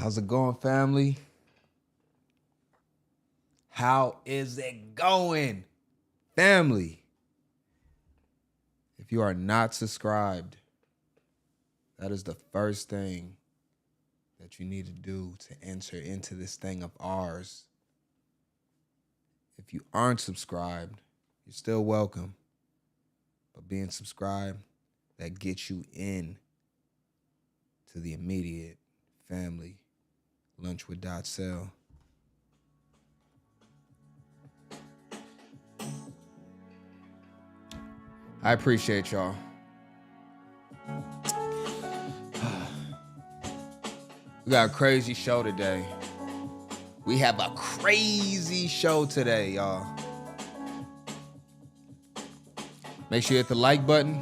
How's it going, family? How is it going, family? If you are not subscribed, that is the first thing that you need to do to enter into this thing of ours. If you aren't subscribed, you're still welcome. But being subscribed, that gets you in to the immediate family lunch with Cell. I appreciate y'all. We got a crazy show today. We have a crazy show today, y'all. Make sure you hit the like button.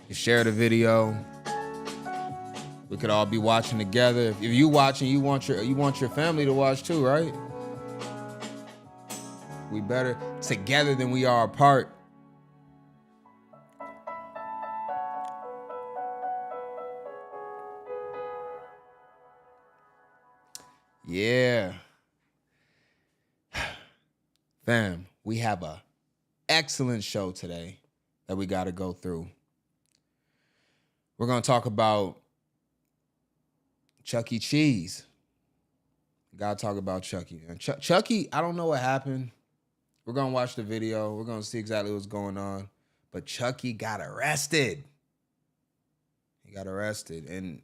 You share the video. We could all be watching together. If you watching, you want your family to watch too, right? We better together than we are apart. Yeah. Fam, we have a excellent show today that we got to go through. We're going to talk about Chuck E. Cheese. Got to talk about Chucky. And Chucky, I don't know what happened. We're going to watch the video. We're going to see exactly what's going on. But Chucky got arrested. He got arrested. And,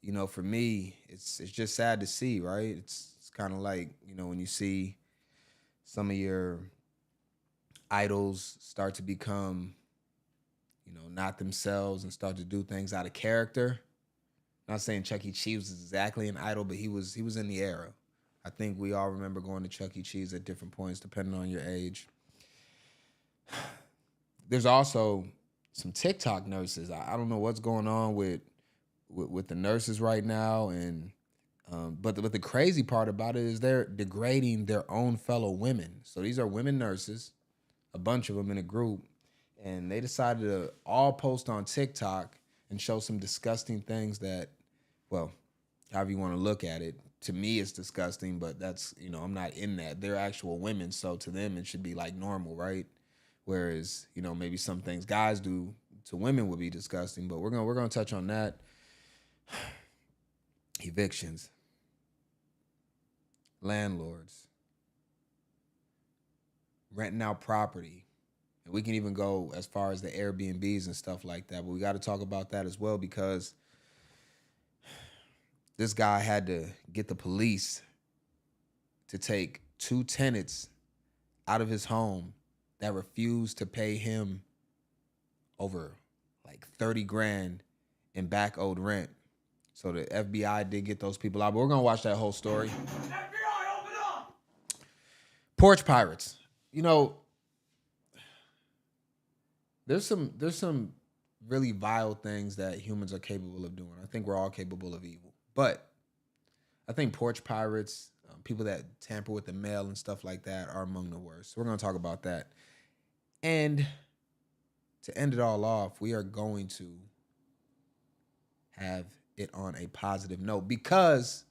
you know, for me, it's just sad to see, right? It's kind of like, you know, when you see some of your idols start to become, you know, not themselves and start to do things out of character. Not saying Chuck E. Cheese was exactly an idol, but he was in the era. I think we all remember going to Chuck E. Cheese at different points, depending on your age. There's also some TikTok nurses. I don't know what's going on with the nurses right now, and but the crazy part about it is they're degrading their own fellow women. So these are women nurses, a bunch of them in a group, and they decided to all post on TikTok and show some disgusting things that, well, however you want to look at it. To me, it's disgusting, but that's, you know, I'm not in that. They're actual women, so to them, it should be like normal, right? Whereas, you know, maybe some things guys do to women would be disgusting, but we're gonna touch on that. Evictions, landlords, renting out property, and we can even go as far as the Airbnbs and stuff like that. But we got to talk about that as well, because this guy had to get the police to take 2 tenants out of his home that refused to pay him over like 30 grand in back owed rent. So the FBI did get those people out, but we're going to watch that whole story. FBI, open up! Porch pirates. You know, there's some really vile things that humans are capable of doing. I think we're all capable of evil. But I think porch pirates, people that tamper with the mail and stuff like that, are among the worst. So we're going to talk about that. And to end it all off, we are going to have it on a positive note, because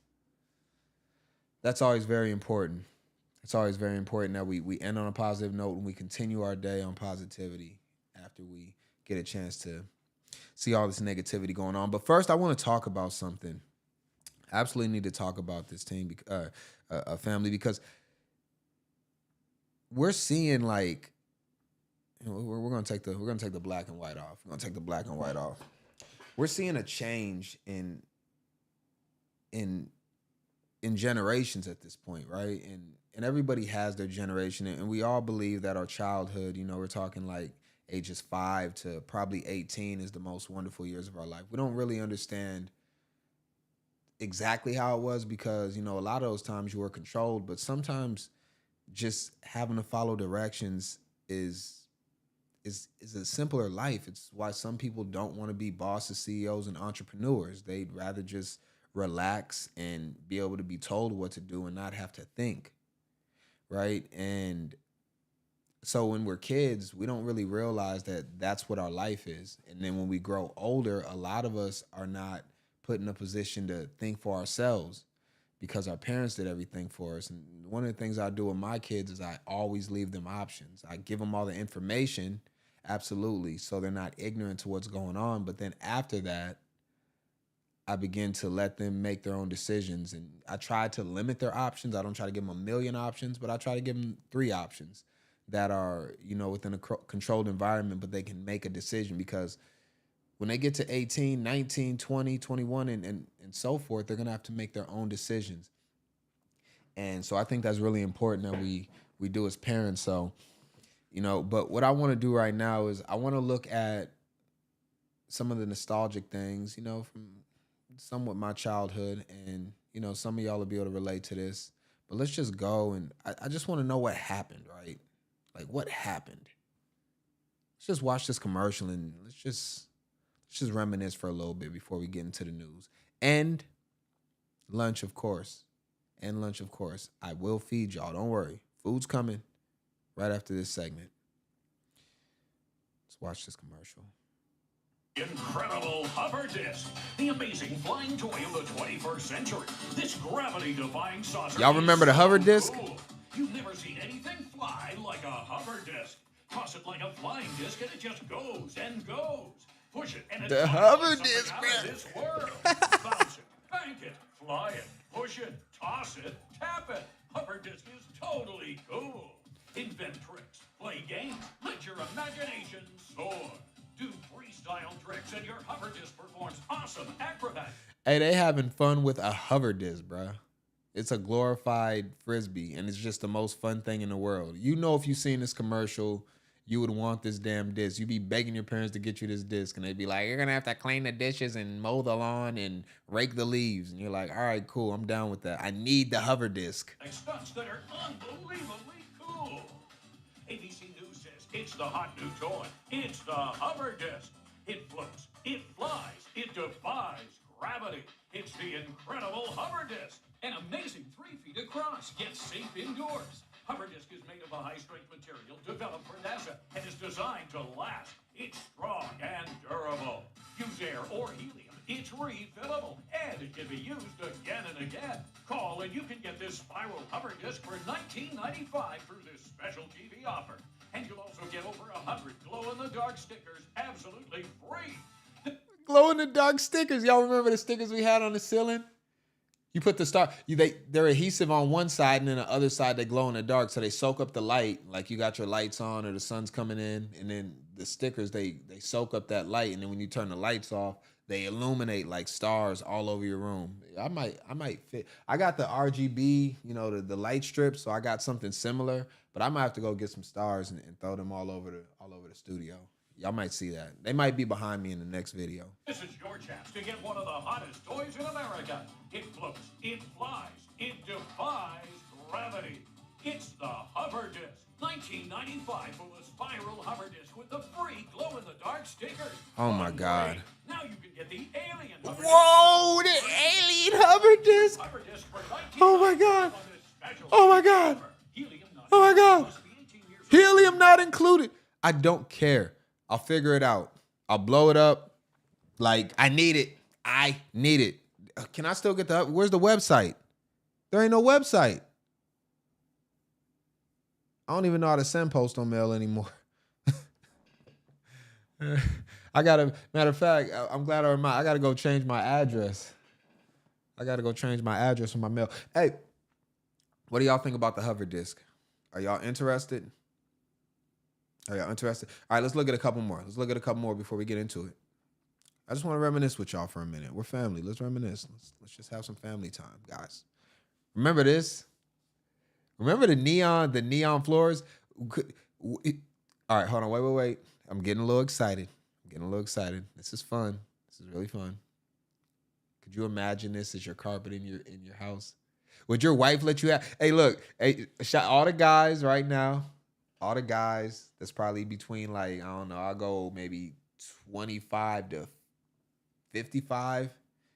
that's always very important. It's always very important that we end on a positive note and we continue our day on positivity after we get a chance to see all this negativity going on. But first, I want to talk about something. Absolutely need to talk about this team, family, because we're seeing, like, you know, we're gonna take the black and white off. We're gonna take the black and white off. We're seeing a change in generations at this point, right? And everybody has their generation, and we all believe that our childhood, you know, we're talking like ages 5 to probably 18 is the most wonderful years of our life. We don't really understand exactly how it was, because, you know, a lot of those times you were controlled, but sometimes just having to follow directions is a simpler life. It's why some people don't want to be bosses, CEOs, and entrepreneurs. They'd rather just relax and be able to be told what to do and not have to think, right? And so when we're kids, we don't really realize that that's what our life is. And then when we grow older, a lot of us are not put in a position to think for ourselves because our parents did everything for us. And one of the things I do with my kids is I always leave them options. I give them all the information, absolutely, so they're not ignorant to what's going on. But then after that, I begin to let them make their own decisions. And I try to limit their options. I don't try to give them a million options, but I try to give them 3 options that are, within a controlled environment, but they can make a decision. Because when they get to 18, 19, 20, 21, and so forth, they're going to have to make their own decisions. And so I think that's really important that we do as parents. So, but what I want to do right now is I want to look at some of the nostalgic things, from somewhat my childhood. And, some of y'all will be able to relate to this. But let's just go. And I just want to know what happened, right? Like, what happened? Let's just watch this commercial and let's just reminisce for a little bit before we get into the news. And lunch, of course. I will feed y'all. Don't worry. Food's coming right after this segment. Let's watch this commercial. Incredible hover disc, the amazing flying toy of the 21st century. This gravity-defying saucer. Y'all remember the hover disc? Cool. You've never seen anything fly like a hover disc. Toss it like a flying disc and it just goes and goes. Push it and the hover disc, this world. Bounce it, bank it, fly it, push it, toss it, tap it. Hover disc is totally cool. Invent tricks, play games, let your imagination soar. Do freestyle tricks and your hover disc performs awesome acrobatics. Hey, they having fun with a hover disc, bruh. It's a glorified Frisbee, and it's just the most fun thing in the world. If you've seen this commercial, you would want this damn disc. You'd be begging your parents to get you this disc, and they'd be like, you're going to have to clean the dishes and mow the lawn and rake the leaves. And you're like, all right, cool, I'm down with that. I need the hover disc. Stunts that are unbelievably cool. ABC News says it's the hot new toy. It's the hover disc. It floats, it flies, it defies gravity. It's the incredible hover disc. An amazing 3 feet across, yet safe indoors. Hover disc is made of a high-strength material developed for NASA and is designed to last. It's strong and durable. Use air or helium. It's refillable, and it can be used again and again. Call and you can get this spiral hover disc for $19.95 through this special TV offer. And you'll also get over 100 glow-in-the-dark stickers absolutely free. Glow-in-the-dark stickers. Y'all remember the stickers we had on the ceiling? You put the star, they're adhesive on one side, and then the other side they glow in the dark, so they soak up the light, like you got your lights on or the sun's coming in, and then the stickers they soak up that light, and then when you turn the lights off, they illuminate like stars all over your room. I might fit. I got the RGB, the light strips, so I got something similar, but I might have to go get some stars and throw them all over the studio. Y'all might see that. They might be behind me in the next video. This is your chance to get one of the hottest toys in America. It floats, it flies, it defies gravity. It's the hover disc. $19.95 for the spiral hover disc with the free glow-in-the-dark stickers. Oh my God. Now you can get the alien hover Whoa, disc. the alien hover disc. Hover disc for Oh my God. Oh my God. Oh my God. Helium not included. I don't care. I'll figure it out. I'll blow it up. Like, I need it. Can I still get where's the website? There ain't no website. I don't even know how to send postal mail anymore. Matter of fact, I'm glad I reminded. I got to go change my address. For my mail. Hey, what do y'all think about the hover disc? Are y'all interested? All right, let's look at a couple more before we get into it. I just want to reminisce with y'all for a minute. We're family. Let's reminisce. Let's just have some family time, guys. Remember this? Remember the neon floors? All right, hold on. Wait. I'm getting a little excited. This is fun. This is really fun. Could you imagine this as your carpet in your house? Would your wife let you have? Hey, look. Hey, shout all the guys right now. All the guys that's probably between, like, I don't know, I'll go maybe 25 to 55.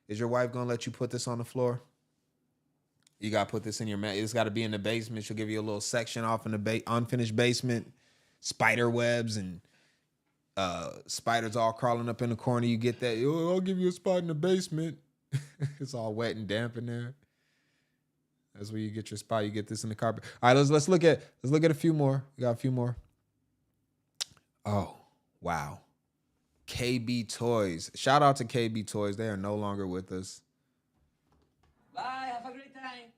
Is your wife going to let you put this on the floor? You got to put this in your it's got to be in the basement. She'll give you a little section off in the unfinished basement. Spider webs and spiders all crawling up in the corner. You get that, I'll give you a spot in the basement. It's all wet and damp in there. That's where you get your spot. You get this in the carpet. All right, let's look at a few more. We got a few more. Oh, wow. KB Toys. Shout out to KB Toys. They are no longer with us. Bye, have a great time.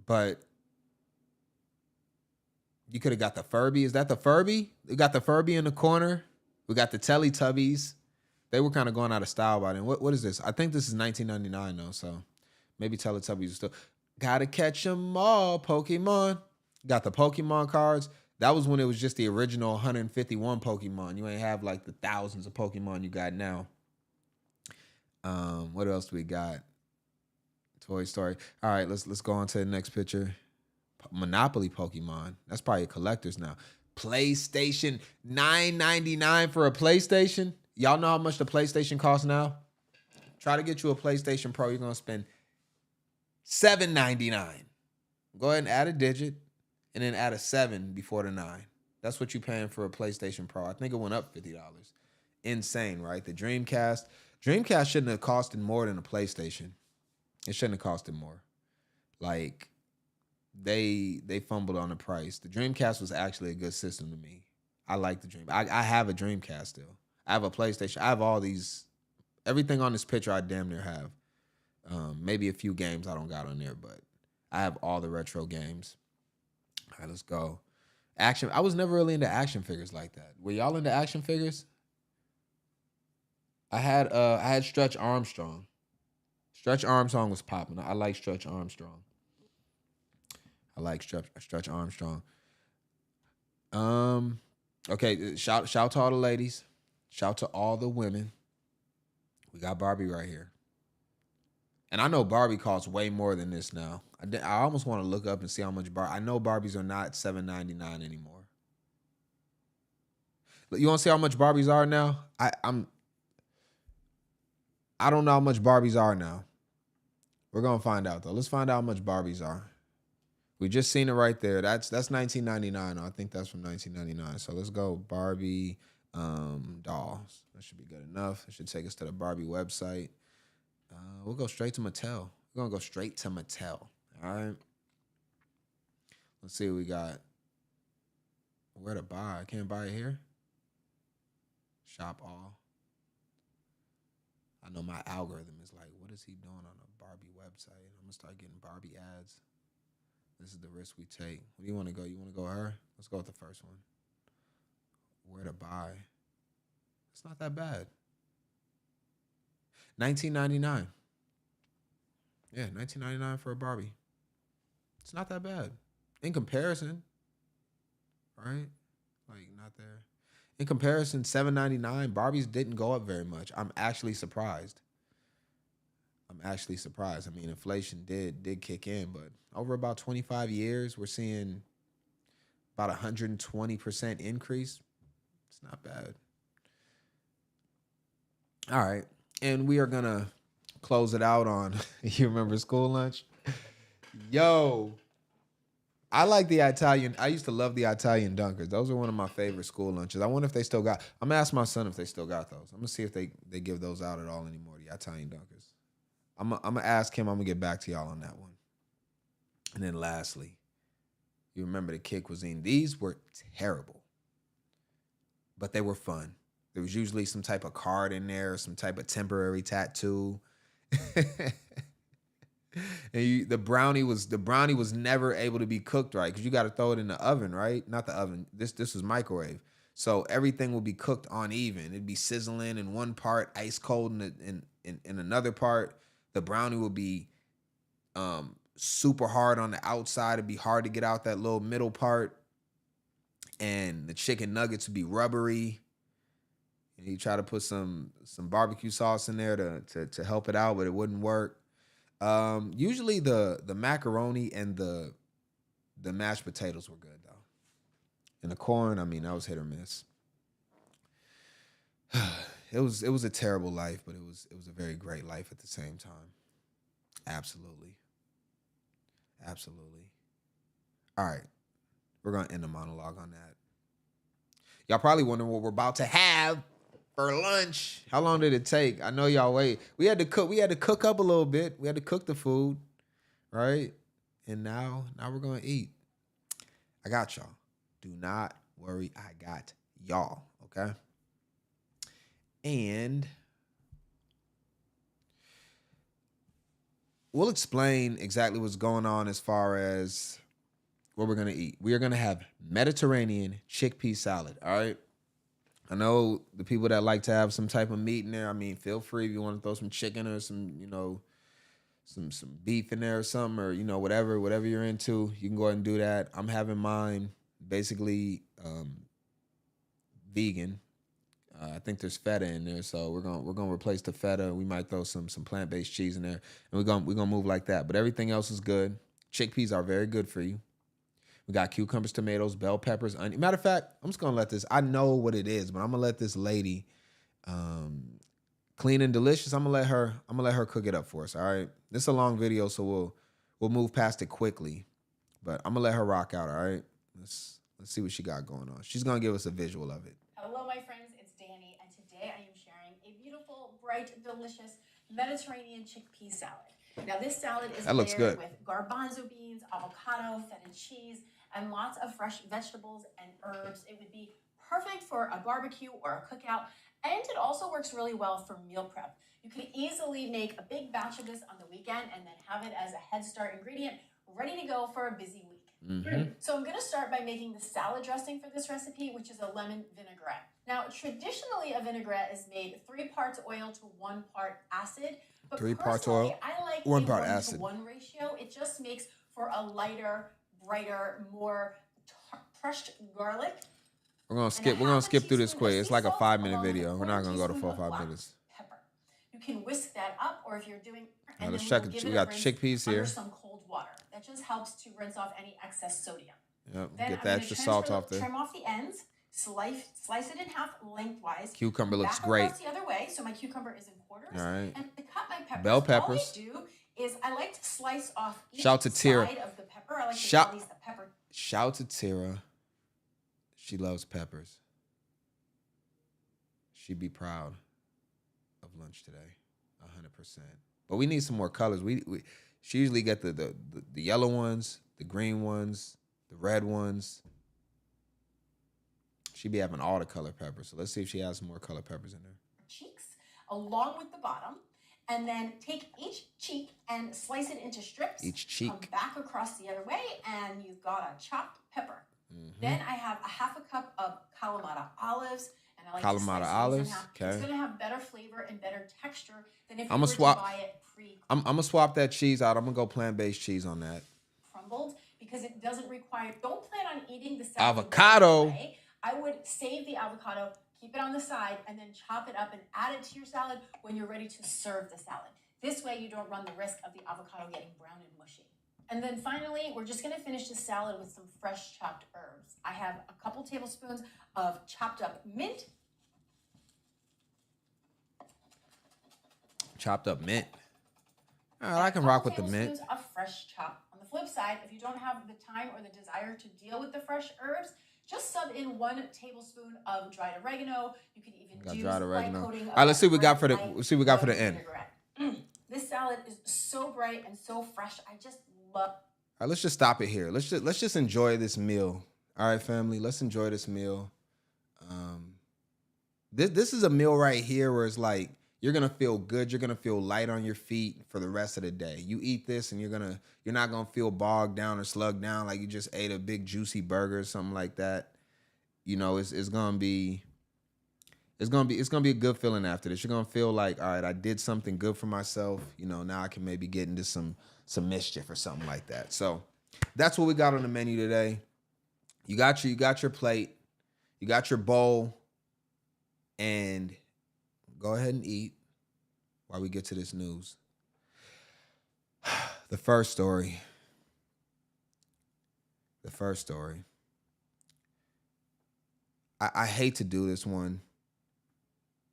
But you could have got the Furby. Is that the Furby? We got the Furby in the corner. We got the Teletubbies. They were kind of going out of style by then. What is this? I think this is 1999 though, so maybe Teletubbies are still. Gotta catch 'em all, Pokemon. Got the Pokemon cards. That was when it was just the original 151 Pokemon. You ain't have like the thousands of Pokemon you got now. What else do we got? Toy Story. All right, let's go on to the next picture. Monopoly Pokemon. That's probably a collector's now. PlayStation, $9.99 for a PlayStation. Y'all know how much the PlayStation costs now? Try to get you a PlayStation Pro, you're gonna spend $7.99. Go ahead and add a digit and then add a 7 before the 9. That's what you're paying for a PlayStation Pro. I think it went up $50. Insane, right? The Dreamcast shouldn't have costed more than a PlayStation. It shouldn't have costed more. Like, they fumbled on the price. The Dreamcast was actually a good system to me. I like the Dream. I have a Dreamcast still. I have a PlayStation. I have all these. Everything on this picture I damn near have. Maybe a few games I don't got on there, but I have all the retro games. All right, let's go. Action. I was never really into action figures like that. Were y'all into action figures? I had Stretch Armstrong. Stretch Armstrong was popping. I like Stretch Armstrong. I like Stretch Armstrong. Okay, shout to all the ladies. Shout to all the women. We got Barbie right here. And I know Barbie costs way more than this now. I almost want to look up and see how much Barbie. I know Barbies are not $7.99 anymore. You want to see how much Barbies are now? I don't know how much Barbies are now. We're gonna find out though. Let's find out how much Barbies are. We just seen it right there. That's $19.99. I think that's from 1999. So let's go Barbie dolls. That should be good enough. It should take us to the Barbie website. We'll go straight to Mattel. We're gonna go straight to Mattel. All right. Let's see what we got. Where to buy? I can't buy it here. Shop all. I know my algorithm is like, what is he doing on a Barbie website? I'm gonna start getting Barbie ads. This is the risk we take. Where do you want to go? You want to go with her? Let's go with the first one. Where to buy? It's not that bad. $19.99. Yeah, $19.99 for a Barbie. It's not that bad. In comparison, right? Like, not there. In comparison, $7.99, Barbies didn't go up very much. I'm actually surprised. I mean, inflation did kick in, but over about 25 years, we're seeing about 120% increase. It's not bad. All right. And we are going to close it out on, you remember school lunch? Yo, I like the Italian. I used to love the Italian Dunkers. Those are one of my favorite school lunches. I wonder if they still got, I'm going to ask my son if they still got those. I'm going to see if they give those out at all anymore, the Italian Dunkers. I'm going to ask him. I'm going to get back to y'all on that one. And then lastly, you remember the Kid Cuisine. These were terrible, but they were fun. There was usually some type of card in there, some type of temporary tattoo. And the brownie was never able to be cooked right because you got to throw it in the oven, right? Not the oven. This was microwave, so everything will be cooked uneven. It'd be sizzling in one part, ice cold in another part. The brownie will be super hard on the outside. It'd be hard to get out that little middle part, and the chicken nuggets would be rubbery. And you try to put some barbecue sauce in there to help it out, but it wouldn't work. Usually the macaroni and the mashed potatoes were good though. And the corn, I mean, that was hit or miss. It was a terrible life, but it was a very great life at the same time. Absolutely. All right. We're gonna end the monologue on that. Y'all probably wondering what we're about to have for lunch. How long did it take? I know y'all wait. We had to cook up a little bit. We had to cook the food, right? And now we're gonna eat. I got y'all. Do not worry. I got y'all. Okay. And we'll explain exactly what's going on as far as what we're gonna eat. We are gonna have Mediterranean chickpea salad. All right. I know the people that like to have some type of meat in there. I mean, feel free if you want to throw some chicken or some, some beef in there or something, or whatever you're into. You can go ahead and do that. I'm having mine basically vegan. I think there's feta in there, so we're gonna replace the feta. We might throw some plant-based cheese in there, and we're gonna move like that. But everything else is good. Chickpeas are very good for you. We got cucumbers, tomatoes, bell peppers, onion. Matter of fact, I'm just gonna let this. I know what it is, but I'm gonna let this lady, clean and delicious. I'm gonna let her cook it up for us. All right. This is a long video, so we'll move past it quickly, but I'm gonna let her rock out. All right. Let's see what she got going on. She's gonna give us a visual of it. Hello, my friends. It's Danny, and today I am sharing a beautiful, bright, delicious Mediterranean chickpea salad. Now, this salad is layered with garbanzo beans, avocado, feta cheese, and lots of fresh vegetables and herbs. It would be perfect for a barbecue or a cookout, and it also works really well for meal prep. You could easily make a big batch of this on the weekend and then have it as a head start ingredient, ready to go for a busy week. So I'm going to start by making the salad dressing for this recipe, which is a lemon vinaigrette. Now, traditionally, a vinaigrette is made 3 parts oil to 1 part acid. But 3 parts oil, I like 1 part acid. 1-to-1 ratio. It just makes for a lighter, brighter, more crushed garlic. We're gonna skip through this quick. It's like a 5-minute video. We're not gonna go to 4 or 5 minutes. Pepper. You can whisk that up, or if you're doing, now let's check it. We got chickpeas here. Under some cold water. That just helps to rinse off any excess sodium. Yep. Then Get the extra salt off there. Trim off the ends. Slice it in half lengthwise. Cucumber looks great. The other way, so my cucumber is in quarters. All right. And to cut my peppers, bell peppers. all I do is I like to slice off each Shout to Tira. side of the pepper. I like to call these the pepper. Shout to Tira. She loves peppers. She'd be proud of lunch today, 100%. But we need some more colors. She usually get the yellow ones, the green ones, the red ones. She be having all the color peppers. So let's see if she has some more color peppers in there. Cheeks along with the bottom, and then take each cheek and slice it into strips. Each cheek. Come back across the other way, and you've got a chopped pepper. Then I have a 1/2 cup of Kalamata olives, and I like to slice olives. In half. Okay. It's gonna have better flavor and better texture than if you were to buy it pre. I'm gonna swap that cheese out. I'm gonna go plant-based cheese on that. Crumbled, because it doesn't require. Don't plan on eating the salad. Avocado. I would save the avocado, keep it on the side, and then chop it up and add it to your salad when you're ready to serve the salad. This way you don't run the risk of the avocado getting brown and mushy. And then finally, we're just gonna finish the salad with some fresh chopped herbs. I have a couple tablespoons of chopped up mint. Chopped up mint. All right, I can rock with the mint. Tablespoons of fresh chop. On the flip side, if you don't have the time or the desire to deal with the fresh herbs, just sub in 1 tablespoon of dried oregano. You can even do dried oregano. coating. All right, let's see what we got for the end. This salad is so bright and so fresh. I just love. All right, let's just stop it here. Let's just enjoy this meal. All right, family, let's enjoy this meal. This is a meal right here where it's like you're gonna feel good. You're gonna feel light on your feet for the rest of the day. You eat this and you're not gonna feel bogged down or slugged down like you just ate a big juicy burger or something like that. It's gonna be a good feeling after this. You're gonna feel like, all right, I did something good for myself. Now I can maybe get into some mischief or something like that. So that's what we got on the menu today. You got your plate, you got your bowl, and go ahead and eat while we get to this news. The first story. I hate to do this one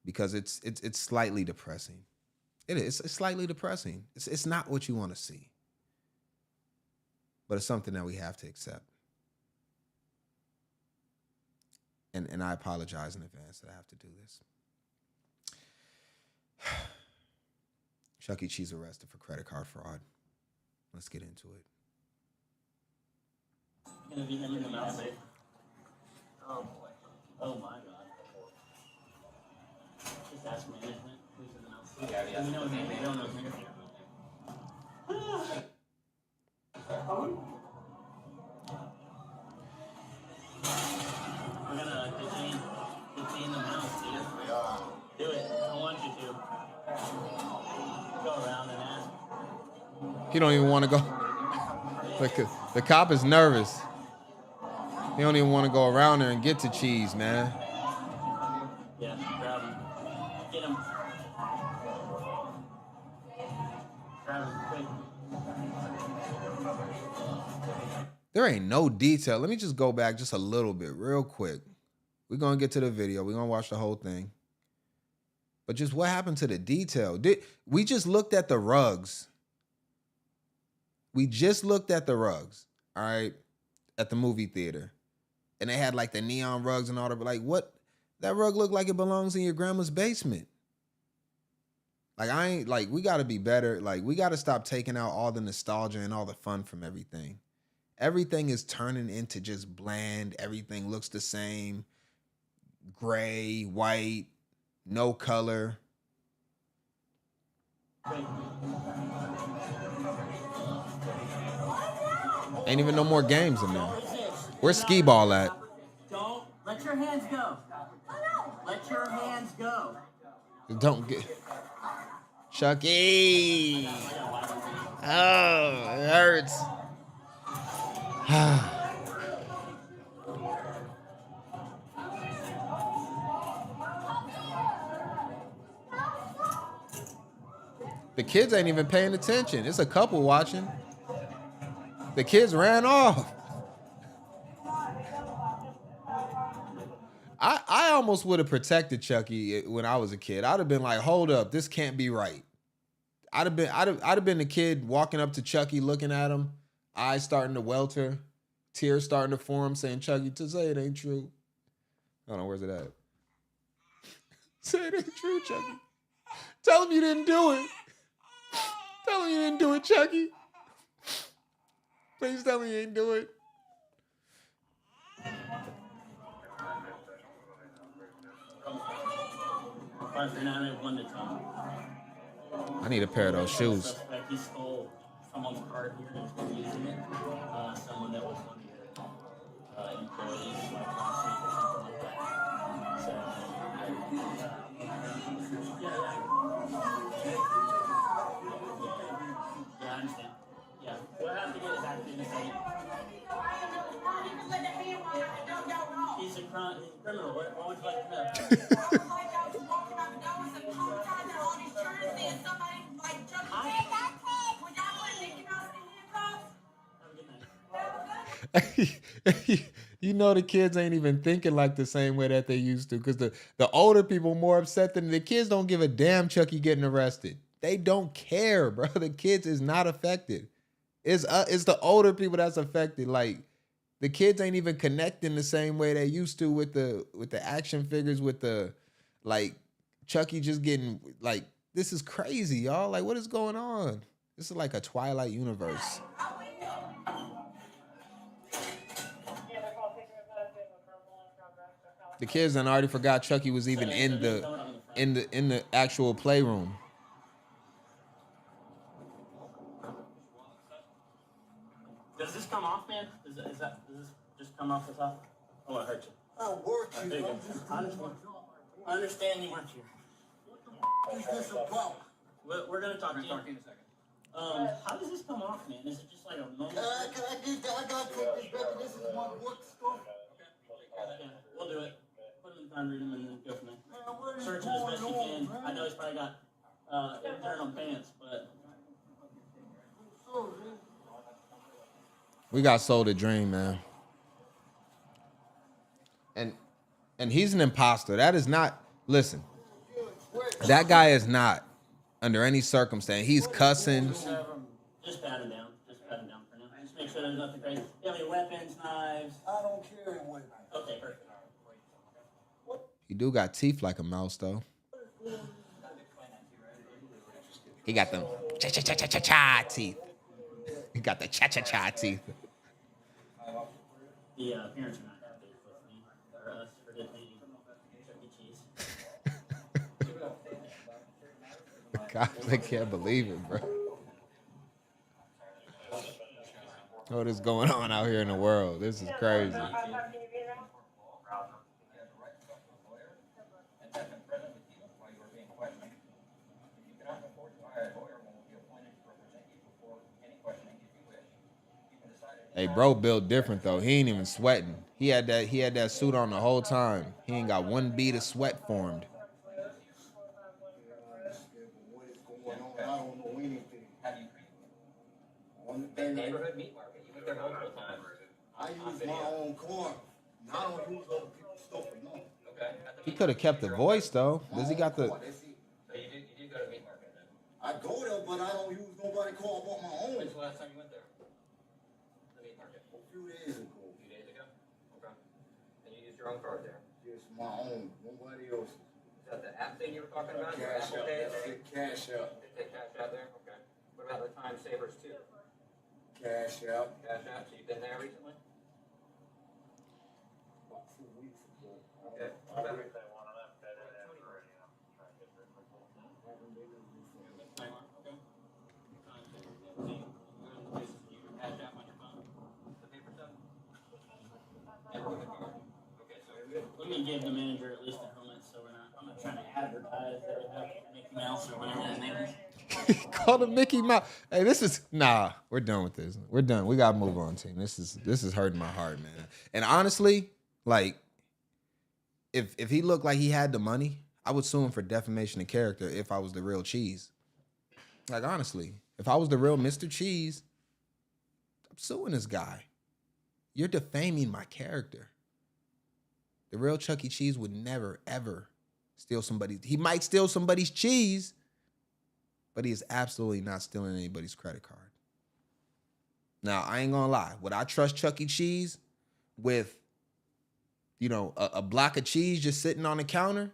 because it's slightly depressing. It is. It's slightly depressing. It's not what you want to see. But it's something that we have to accept. And I apologize in advance that I have to do this. Chuck E. Cheese arrested for credit card fraud. Let's get into it. Gonna be him in the mouse safe. Oh boy. Oh my god. Just ask management who's in the mouse safe. Yeah, we know his name. We don't know his name. We're gonna detain the mouse, dude. Do it. I want you to. Go around and ask. He don't even want to go. The cop is nervous. He don't even want to go around there and get to Cheese, man. Yeah, grab him. Get him. Grab him, quick. There ain't no detail. Let me just go back just a little bit, real quick. We're going to get to the video. We're going to watch the whole thing. But just what happened to the detail? We just looked at the rugs. We just looked at the rugs, all right, at the movie theater. And they had like the neon rugs and all that. Like, what? That rug looked like it belongs in your grandma's basement. Like, we got to be better. Like, we got to stop taking out all the nostalgia and all the fun from everything. Everything is turning into just bland. Everything looks the same. Gray, white, no color. Ain't even no more games in there. Where's skee ball at? Don't let your hands go. Let your hands go. Don't get Chucky. Oh, it hurts. The kids ain't even paying attention. It's a couple watching. The kids ran off. I almost would have protected Chucky when I was a kid. I'd have been like, hold up, this can't be right. I'd have been the kid walking up to Chucky, looking at him, eyes starting to welter, tears starting to form, saying, Chucky, to say it ain't true. I don't know, where's it at? Say it ain't true, Chucky. Tell him you didn't do it. Tell him you didn't do it, Chucky. Please tell me you didn't do it. I need a pair of those shoes. He stole someone's card here and was using it. Someone that was one of your employees, like last week or something like that. So, yeah, I understand. Yeah, we'll have to get it back in a second. He's a criminal. What would you like to know? You know the kids ain't even thinking like the same way that they used to, because the older people more upset than the kids. Don't give a damn Chucky getting arrested. They don't care, bro. The kids is not affected. It's the older people that's affected. Like, the kids ain't even connecting the same way they used to with the action figures, with the, like, Chucky just getting, like, this is crazy, y'all. Like, what is going on? This is like a Twilight universe. The kids done already forgot Chucky was even in the actual playroom. Does this come off, man? Does this just come off the top? Oh, it hurt you. I work you. There you go. I understand you weren't here. Is this a problem? We're gonna talk to you in a second. How does this come off, man? Is it just like a normal? Can I get that? I gotta take this back. This is my work stuff. Yeah, we'll do it. Put him in time, read him, and then go from there. Search him as best you can. I know he's probably got internal pants, but. We got sold a dream, man. And he's an imposter. That is not, listen, that guy is not under any circumstance. He's cussing. Just pat him down. Just pat him down for now. Just make sure there's nothing crazy. You have any weapons, knives? I don't carry weapons. Okay, perfect. He do got teeth like a mouse, though. He got them cha-cha-cha-cha-cha teeth. He got the cha-cha-cha teeth. The parents are not happy with me or us for dating Chuck E. Cheese. Cops, they can't believe it, bro. What is going on out here in the world? This is crazy. Hey, bro, built different though. He ain't even sweating. He had that suit on the whole time. He ain't got one bead of sweat formed. What is going on? I don't know anything. One The thing neighborhood meat market. You went there multiple times. I use my own car. I don't use other people's stuff or nothing. Okay. He could have kept the voice though. Does he got the? Car, that's it. So you did go to meat market then? I go there, but I don't use nobody's car. I bought my own. When's the last time you went there? The meat market. A few days ago. A few days ago? Okay. And you used your own card there? Just my own. Nobody else's. Is that the app thing you were talking about? Your Cash Apple out. Pay That's thing? it. Cash out. They take cash out there? Okay. What about the time savers too? Cash out. Cash out. So you've been there recently? About 2 weeks ago. Okay. What about Let me give the manager at least a helmet so I'm not trying to advertise that we have Mickey Mouse or whatever his name is. Call him Mickey Mouse. Hey, this is we're done with this. We're done. We gotta move on, team. This is hurting my heart, man. And honestly, like, if he looked like he had the money, I would sue him for defamation of character if I was the real Cheese. Like, honestly, if I was the real Mr. Cheese, I'm suing this guy. You're defaming my character. The real Chuck E. Cheese would never, ever steal somebody's. He might steal somebody's cheese, but he is absolutely not stealing anybody's credit card. Now, I ain't gonna lie. Would I trust Chuck E. Cheese with, a block of cheese just sitting on the counter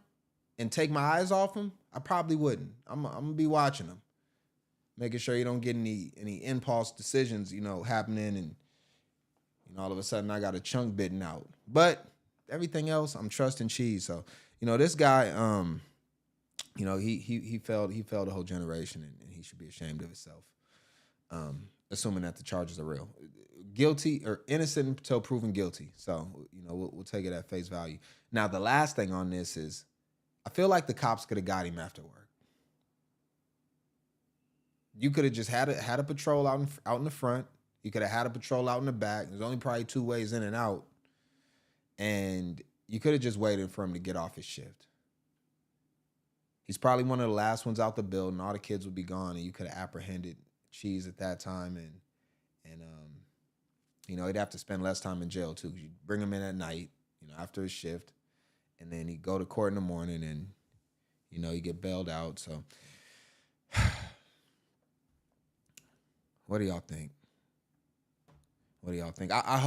and take my eyes off him? I probably wouldn't. I'm gonna be watching him, making sure you don't get any impulse decisions, happening, and all of a sudden I got a chunk bitten out. But everything else, I'm trusting Cheese. So, this guy, he failed a whole generation, and he should be ashamed of himself. Assuming that the charges are real. Guilty or innocent until proven guilty. So, we'll take it at face value. Now, the last thing on this is, I feel like the cops could have got him after work. You could have just had a patrol out in the front. You could have had a patrol out in the back. There's only probably 2 ways in and out. And you could have just waited for him to get off his shift. He's probably one of the last ones out the building. All the kids would be gone, and you could have apprehended Cheese at that time. And he'd have to spend less time in jail, too. You bring him in at night, after his shift. And then he'd go to court in the morning, and, he get bailed out. So, what do y'all think? What do y'all think? I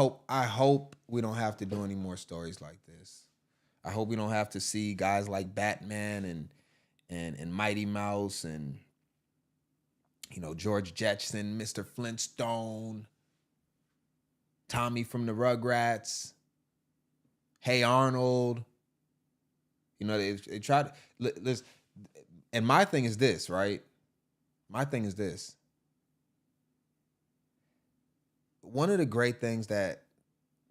hope we don't have to do any more stories like this. I hope we don't have to see guys like Batman and Mighty Mouse and George Jetson, Mr. Flintstone, Tommy from the Rugrats, Hey Arnold. They tried. Listen, and my thing is this, right? My thing is this. One of the great things that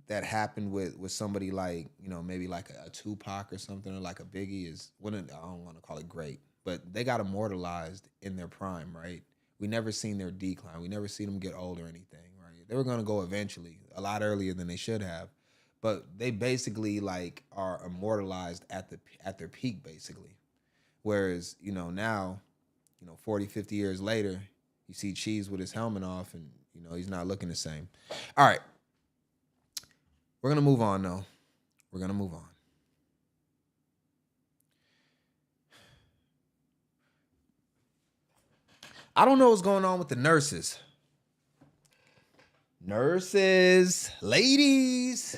happened with somebody like, maybe like a Tupac or something, or like a Biggie is I don't want to call it great, but they got immortalized in their prime, right? We never seen their decline. We never seen them get old or anything, right? They were going to go eventually, a lot earlier than they should have, but they basically like are immortalized at their peak, basically. Whereas, now, 40, 50 years later, you see Cheese with his helmet off, and he's not looking the same. All right. We're going to move on, though. We're going to move on. I don't know what's going on with the nurses. Nurses, ladies.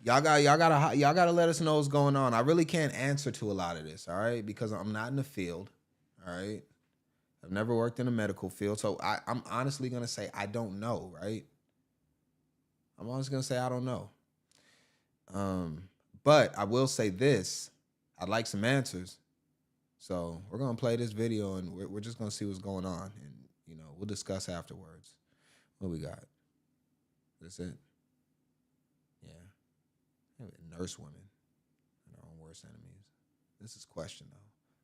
Y'all gotta let us know what's going on. I really can't answer to a lot of this, all right? Because I'm not in the field. All right. I've never worked in the medical field, so I'm honestly gonna say I don't know, right? I'm always gonna say I don't know. But I will say this: I'd like some answers. So we're gonna play this video, and we're just gonna see what's going on, and we'll discuss afterwards. What we got? That's it. Yeah, nurse women and our own worst enemies. This is question though.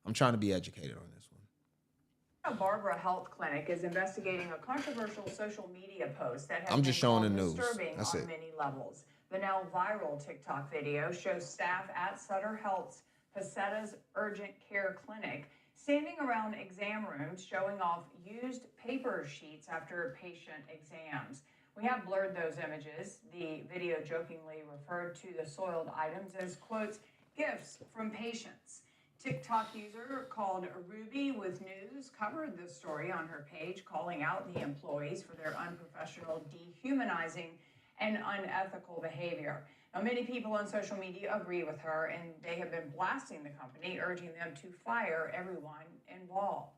I'm trying to be educated on this one. Barbara Health Clinic is investigating a controversial social media post that has I'm just showing the been news. disturbing That's on it. many levels. The now viral TikTok video shows staff at Sutter Health's Pacetta's Urgent Care Clinic standing around exam rooms showing off used paper sheets after patient exams. We have blurred those images. The video jokingly referred to the soiled items as, quotes, gifts from patients. TikTok user called Ruby with News covered this story on her page, calling out the employees for their unprofessional, dehumanizing, and unethical behavior. Now, many people on social media agree with her, and they have been blasting the company, urging them to fire everyone involved.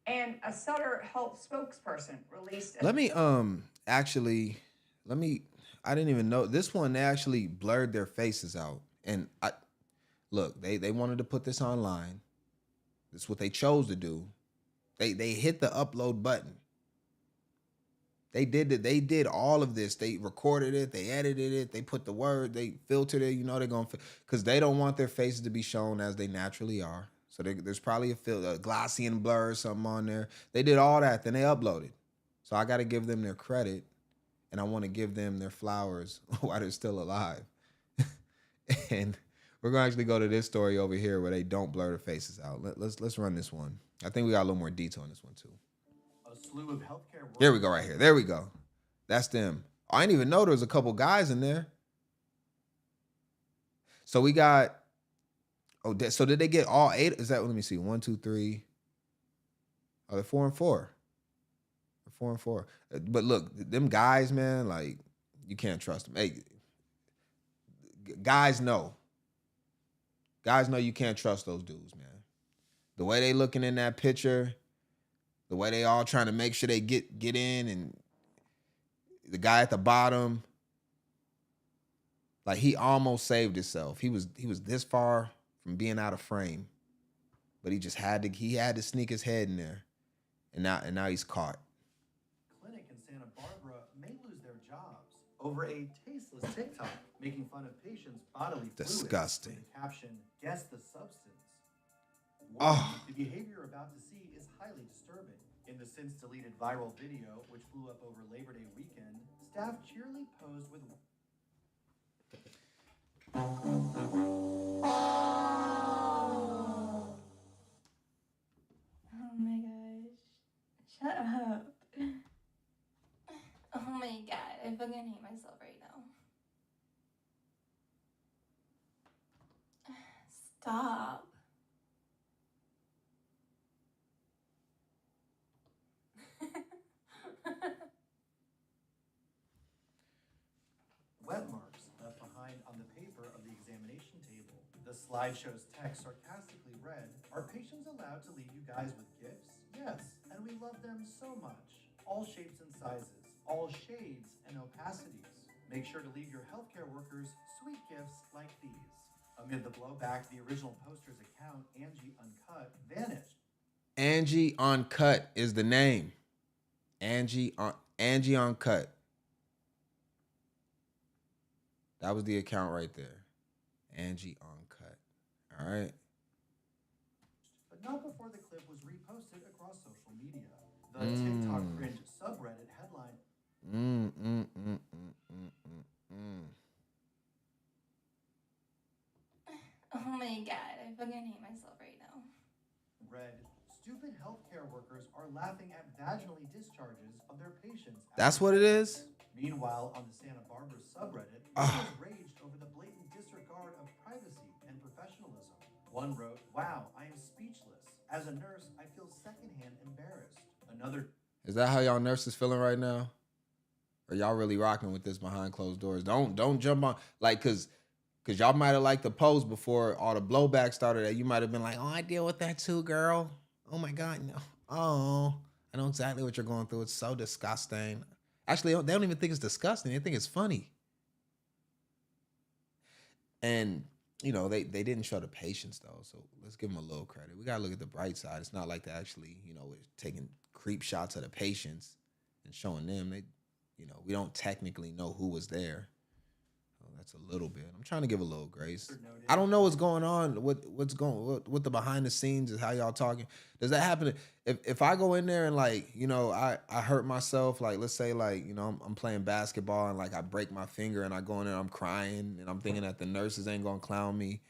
And a Sutter Health spokesperson released a I didn't even know this one. They actually blurred their faces out, and look, they wanted to put this online. This is what they chose to do. They hit the upload button. They did it. They did all of this. They recorded it. They edited it. They put the word. They filtered it. They're going to, because they don't want their faces to be shown as they naturally are. So there's probably a Gaussian blur or something on there. They did all that. Then they uploaded. So I got to give them their credit, and I want to give them their flowers while they're still alive. And we're going to actually go to this story over here where they don't blur their faces out. Let's run this one. I think we got a little more detail on this one too. A slew of healthcare workers. There we go right here. There we go. That's them. I didn't even know there was a couple guys in there. So we got, so did they get all 8? Is that, let me see, 1, 2, 3. Oh, they're 4 and 4. They're 4 and 4. But look, them guys, man, like, you can't trust them. Hey, guys know. Guys know you can't trust those dudes, man. The way they looking in that picture, the way they all trying to make sure they get in, and the guy at the bottom, like, he almost saved himself. He was this far from being out of frame, but he had to sneak his head in there, and now he's caught. Clinic in Santa Barbara may lose their jobs over a tasteless TikTok making fun of patients' bodily fluids. Disgusting. With the caption, "Guess the substance." Oh. The behavior you're about to see is highly disturbing. In the since deleted viral video, which blew up over Labor Day weekend, staff cheerily posed with. Oh my gosh. Shut up. Oh my god, I fucking hate myself right now. Stop. Wet marks left behind on the paper of the examination table. The slide shows text sarcastically read, "Are patients allowed to leave you guys with gifts? Yes, and we love them so much. All shapes and sizes, all shades and opacities. Make sure to leave your healthcare workers sweet gifts like these." Amid the blowback, the original poster's account, Angie Uncut, vanished. Angie Uncut is the name. Angie Uncut. That was the account right there. Angie Uncut. All right. But not before the clip was reposted across social media. The TikTok cringe subreddit headline. Oh my god, I fucking hate myself right now. Read, "Stupid healthcare workers are laughing at vaginally discharges of their patients." That's what it is? Meanwhile, on the Santa Barbara subreddit, users raged over the blatant disregard of privacy and professionalism. One wrote, "Wow, I am speechless. As a nurse, I feel secondhand embarrassed." Another. Is that how y'all nurses feeling right now? Or y'all really rocking with this behind closed doors? Don't jump on, like, cause y'all might have liked the post before all the blowback started. That you might have been like, "Oh, I deal with that too, girl. Oh my God, no. Oh, I know exactly what you're going through. It's so disgusting. Actually, they don't even think it's disgusting. They think it's funny. And they didn't show the patience though, so let's give them a little credit. We gotta look at the bright side. It's not like they actually, we're taking creep shots of the patients and showing them. We don't technically know who was there. That's a little bit. I'm trying to give a little grace. I don't know what's going on. What the behind the scenes is, how y'all talking. Does that happen? If I go in there and I hurt myself, like let's say I'm playing basketball and I break my finger and I go in there, I'm crying and I'm thinking that the nurses ain't gonna clown me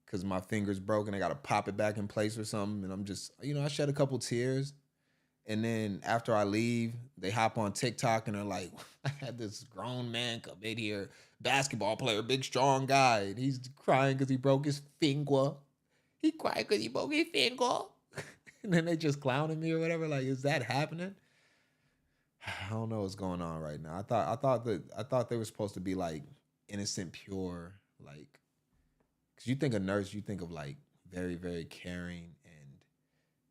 because my finger's broken. I gotta pop it back in place or something, and I'm just I shed a couple tears. And then after I leave, they hop on TikTok and they're like, I had this grown man come in here, basketball player, big, strong guy. And he's crying because he broke his finger. He cried because he broke his finger. And then they just clowning me or whatever. Like, is that happening? I don't know what's going on right now. I thought they were supposed to be innocent, pure, because you think of nurse, you think of very, very caring and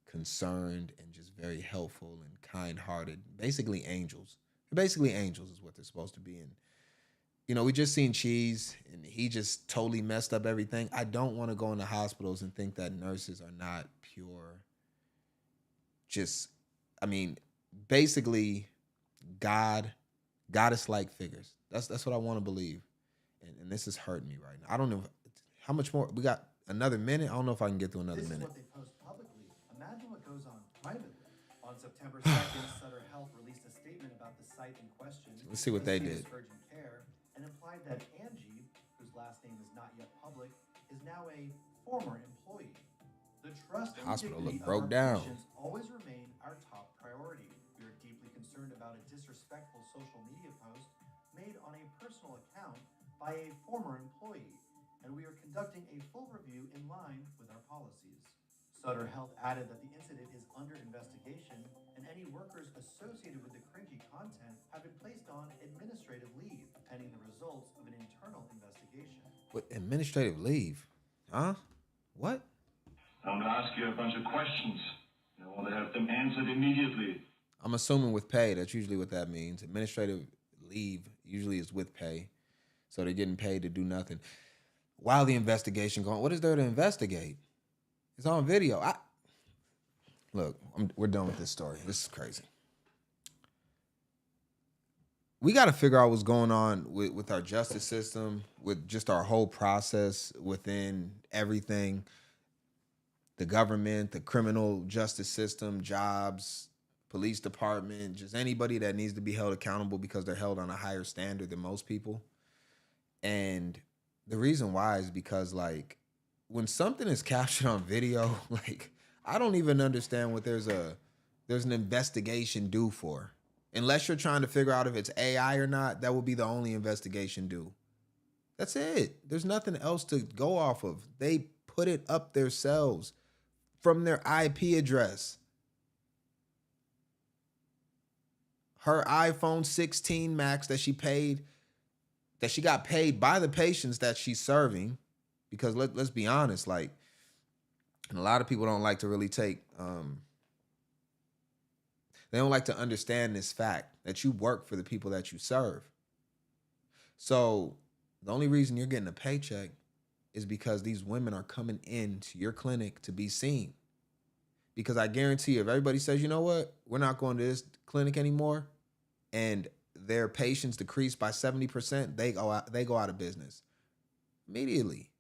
concerned and just very helpful and kind-hearted. Basically angels. Basically angels is what they're supposed to be. And we just seen Cheese and he just totally messed up everything. I don't want to go into hospitals and think that nurses are not pure. Basically goddess-like figures. That's what I want to believe. And this is hurting me right now. I don't know how much more. We got another minute. I don't know if I can get through another minute. This is what they post publicly. Imagine what goes on privately. On September 2nd, Sutter Health released a statement about the site in question. Let's see what they did. Urgent care, and implied that Angie, whose last name is not yet public, is now a former employee. The trust and hospital dignity look broke of our down. patients always remain our top priority. We are deeply concerned about a disrespectful social media post made on a personal account by a former employee, and we are conducting a full review in line with our policies. Sutter Health added that the incident is under investigation, and any workers associated with the cringy content have been placed on administrative leave, pending the results of an internal investigation. What, administrative leave? Huh? What? I'm going to ask you a bunch of questions. I want to have them answered immediately. I'm assuming with pay. That's usually what that means. Administrative leave usually is with pay. So they're getting paid to do nothing. While the investigation going, what is there to investigate? It's on video. We're done with this story. This is crazy. We got to figure out what's going on with our justice system, with just our whole process within everything. The government, the criminal justice system, jobs, police department, just anybody that needs to be held accountable because they're held on a higher standard than most people. And the reason why is because when something is captured on video, I don't even understand what there's an investigation due for. Unless you're trying to figure out if it's AI or not, that would be the only investigation due. That's it. There's nothing else to go off of. They put it up themselves from their IP address. Her iPhone 16 Max that she got paid by the patients that she's serving, because let's be honest, and a lot of people don't like to really take, they don't like to understand this fact that you work for the people that you serve. So the only reason you're getting a paycheck is because these women are coming into your clinic to be seen. Because I guarantee you, if everybody says, you know what, we're not going to this clinic anymore, and their patients decrease by 70%, they go out of business immediately.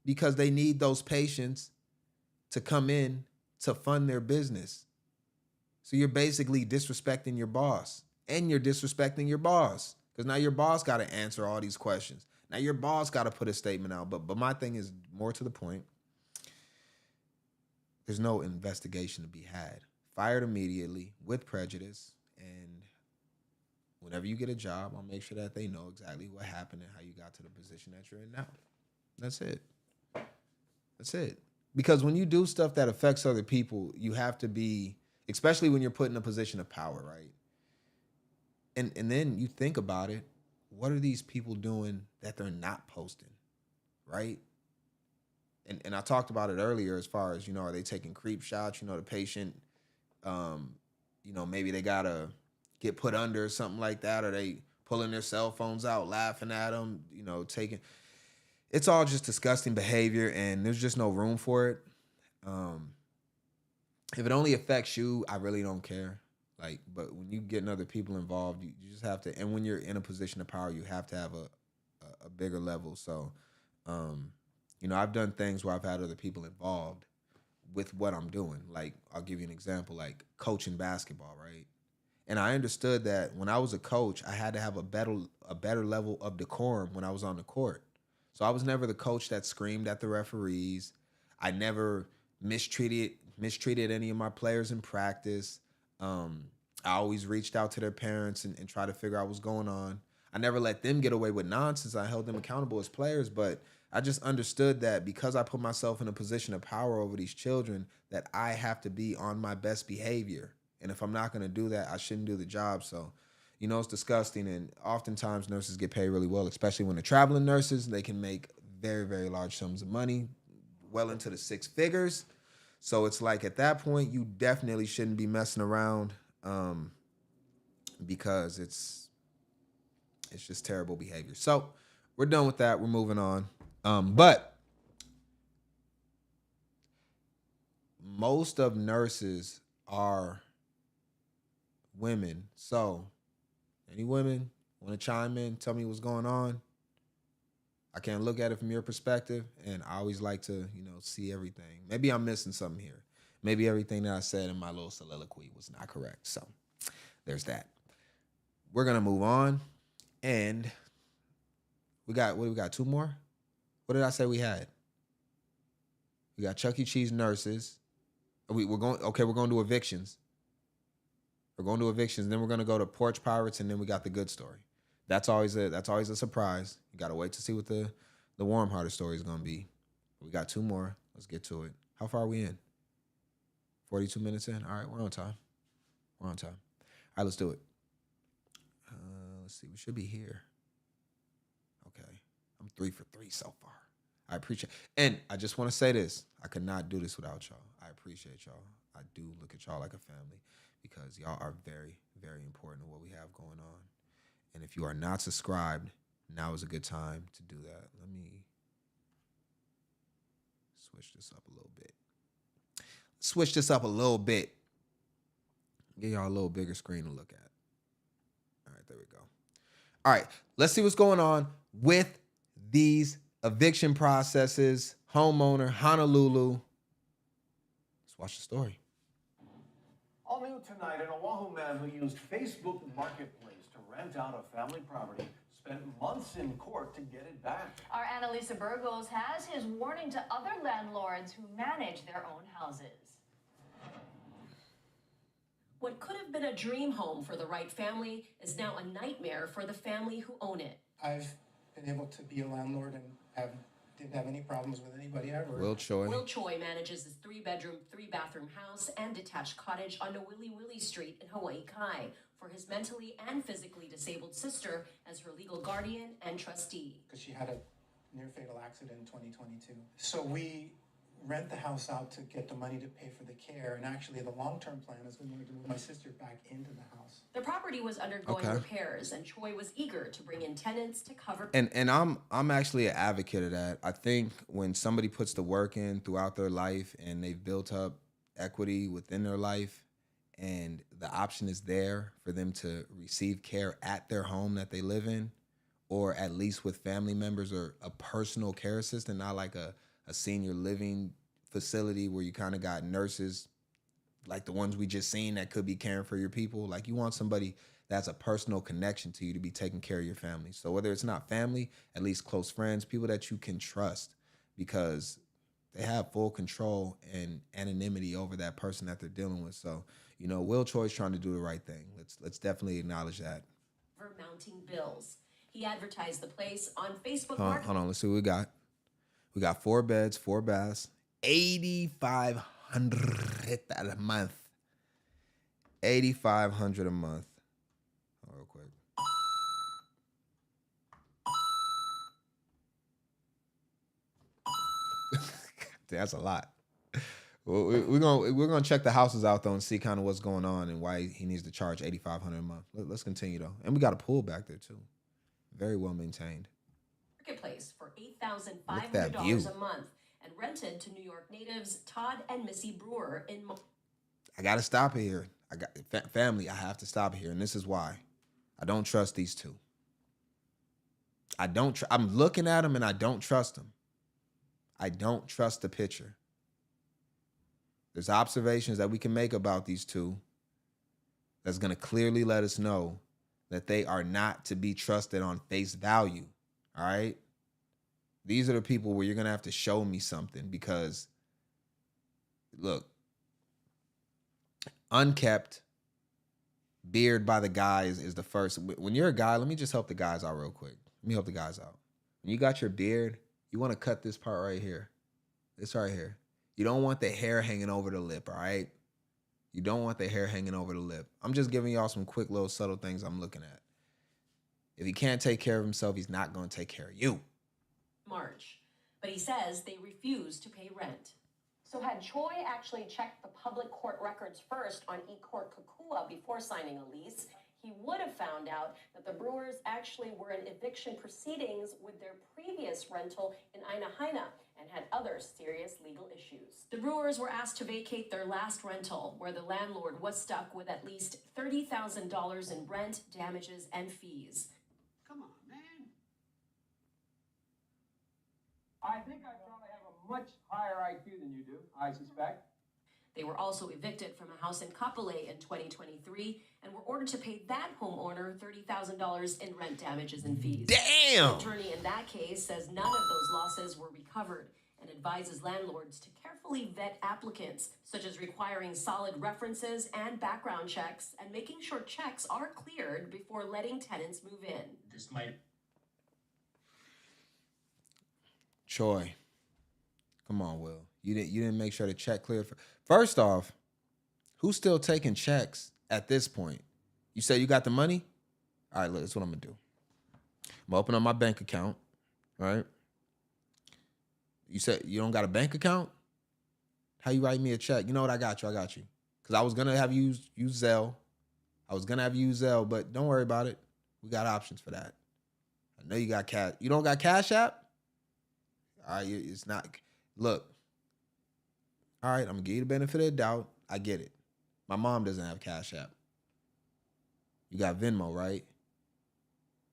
Because they need those patients to come in to fund their business. So you're basically disrespecting your boss, and you're disrespecting your boss, because now your boss got to answer all these questions. Now your boss got to put a statement out. But my thing is more to the point. There's no investigation to be had. Fired immediately with prejudice. And whenever you get a job, I'll make sure that they know exactly what happened and how you got to the position that you're in now. That's it. That's it. Because when you do stuff that affects other people, you have to be, especially when you're put in a position of power, right? And then you think about it, what are these people doing that they're not posting, right? and I talked about it earlier as far as, are they taking creep shots? The patient, maybe they gotta get put under or something like that, or they pulling their cell phones out, laughing at them, taking. It's all just disgusting behavior, and there's just no room for it. If it only affects you, I really don't care. But when you getting other people involved, you just have to. And when you're in a position of power, you have to have a bigger level. So, I've done things where I've had other people involved with what I'm doing. Like, I'll give you an example, like coaching basketball, right? And I understood that when I was a coach, I had to have a better level of decorum when I was on the court. So I was never the coach that screamed at the referees. I never mistreated any of my players in practice. I always reached out to their parents and tried to figure out what's going on. I never let them get away with nonsense. I held them accountable as players, but I just understood that because I put myself in a position of power over these children, that I have to be on my best behavior. And if I'm not going to do that, I shouldn't do the job. So, it's disgusting. And oftentimes nurses get paid really well, especially when they're traveling nurses. They can make very, very large sums of money, well into the 6 figures. So it's like at that point, you definitely shouldn't be messing around because it's just terrible behavior. So we're done with that. We're moving on. But most of nurses are women. So any women want to chime in, tell me what's going on? I can't look at it from your perspective, and I always like to, see everything. Maybe I'm missing something here. Maybe everything that I said in my little soliloquy was not correct. So there's that. We're going to move on, and we got 2 more? What did I say we had? We got Chuck E. Cheese nurses. We're going to do evictions. We're going to evictions, then we're going to go to Porch Pirates, and then we got the good story. That's always a surprise. You got to wait to see what the warm-hearted story is going to be. We got 2 more. Let's get to it. How far are we in? 42 minutes in? All right, we're on time. All right, let's do it. Let's see. We should be here. Okay. I'm 3 for 3 so far. I appreciate it. And I just want to say this. I could not do this without y'all. I appreciate y'all. I do look at y'all like a family because y'all are very, very important to what we have going on. And if you are not subscribed, now is a good time to do that. Let me switch this up a little bit. Give y'all a little bigger screen to look at. All right, there we go. All right, let's see what's going on with these eviction processes. Homeowner, Honolulu. Let's watch the story. All new tonight, an Oahu man who used Facebook Marketplace to rent out a family property spent months in court to get it back. Our Annalisa Burgos has his warning to other landlords who manage their own houses. What could have been a dream home for the right family is now a nightmare for the family who own it. I've been able to be a landlord and didn't have any problems with anybody ever. Will Choi manages his 3-bedroom, 3-bathroom house and detached cottage on Willie Street in Hawaii Kai for his mentally and physically disabled sister as her legal guardian and trustee. Because she had a near-fatal accident in 2022. So we rent the house out to get the money to pay for the care, and actually the long-term plan is we wanted to move my sister back into the house. The property was undergoing repairs, and Choi was eager to bring in tenants to cover. And I'm actually an advocate of that. I think when somebody puts the work in throughout their life and they've built up equity within their life, and the option is there for them to receive care at their home that they live in, or at least with family members or a personal care assistant, not like a senior living facility where you kind of got nurses like the ones we just seen that could be caring for your people. Like, you want somebody that's a personal connection to you to be taking care of your family. So whether it's not family, at least close friends, people that you can trust, because they have full control and anonymity over that person that they're dealing with. So, Will Choi's trying to do the right thing. Let's definitely acknowledge that. For mounting bills. He advertised the place on Facebook. Hold on, let's see what we got. We got 4 beds, 4 baths, $8,500 a month. $8,500 a month. Oh, real quick. That's a lot. We're gonna check the houses out though and see kind of what's going on and why he needs to charge $8,500 a month. Let's continue though, and we got a pool back there too, very well maintained. Marketplace for $8,500 a month and rented to New York natives Todd and Missy Brewer in. I gotta stop here. I got family. I have to stop here, and this is why. I don't trust these two. I'm looking at them and I don't trust them. I don't trust the picture. There's observations that we can make about these two that's going to clearly let us know that they are not to be trusted on face value. All right? These are the people where you're going to have to show me something because, look, unkept, beard by the guys is the first. When you're a guy, let me just help the guys out real quick. Let me help the guys out. When you got your beard, you want to cut this part right here. This right here. You don't want the hair hanging over the lip, all right? You don't want the hair hanging over the lip. I'm just giving y'all some quick little subtle things I'm looking at. If he can't take care of himself, he's not going to take care of you. March, but he says they refuse to pay rent. So had Choi actually checked the public court records first on eCourt Kakua before signing a lease, he would have found out that the Brewers actually were in eviction proceedings with their previous rental in Aina Haina and had other serious legal issues. The Brewers were asked to vacate their last rental, where the landlord was stuck with at least $30,000 in rent, damages, and fees. Come on, man. I think I probably have a much higher IQ than you do, I suspect. They were also evicted from a house in Kapolei in 2023 and were ordered to pay that homeowner $30,000 in rent damages and fees. Damn! The attorney in that case says none of those losses were recovered and advises landlords to carefully vet applicants, such as requiring solid references and background checks and making sure checks are cleared before letting tenants move in. This might... Choi, come on, Will. You didn't make sure the check cleared. First off, who's still taking checks at this point? You say you got the money? All right, look, that's what I'm going to do. I'm going to open up my bank account, right? You said you don't got a bank account? How you write me a check? You know what? I got you. Because I was going to have you use Zelle. But don't worry about it. We got options for that. I know you got cash. You don't got Cash App? All right, it's not. Look. All right, I'm going to give you the benefit of the doubt. I get it. My mom doesn't have Cash App. You got Venmo, right?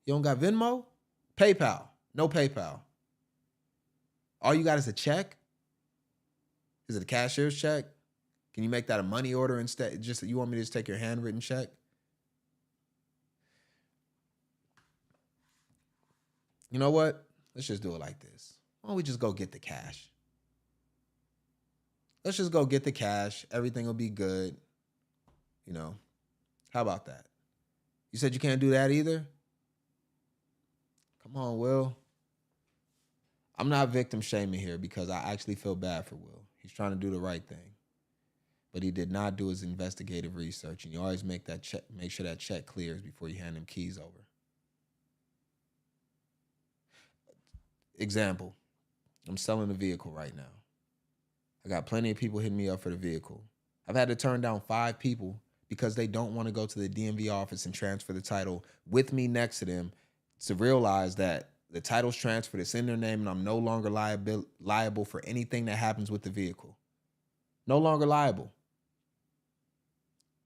You don't got Venmo? PayPal. No PayPal. All you got is a check? Is it a cashier's check? Can you make that a money order instead? Just you want me to just take your handwritten check? You know what? Let's just do it like this. Why don't we just go get the cash? Let's just go get the cash. Everything will be good. You know, how about that? You said you can't do that either? Come on, Will. I'm not victim shaming here because I actually feel bad for Will. He's trying to do the right thing. But he did not do his investigative research, and you always make sure that check clears before you hand him keys over. Example, I'm selling a vehicle right now. I got plenty of people hitting me up for the vehicle. I've had to turn down 5 people because they don't want to go to the DMV office and transfer the title with me next to them to realize that the title's transferred, it's in their name, and I'm no longer liable for anything that happens with the vehicle. No longer liable.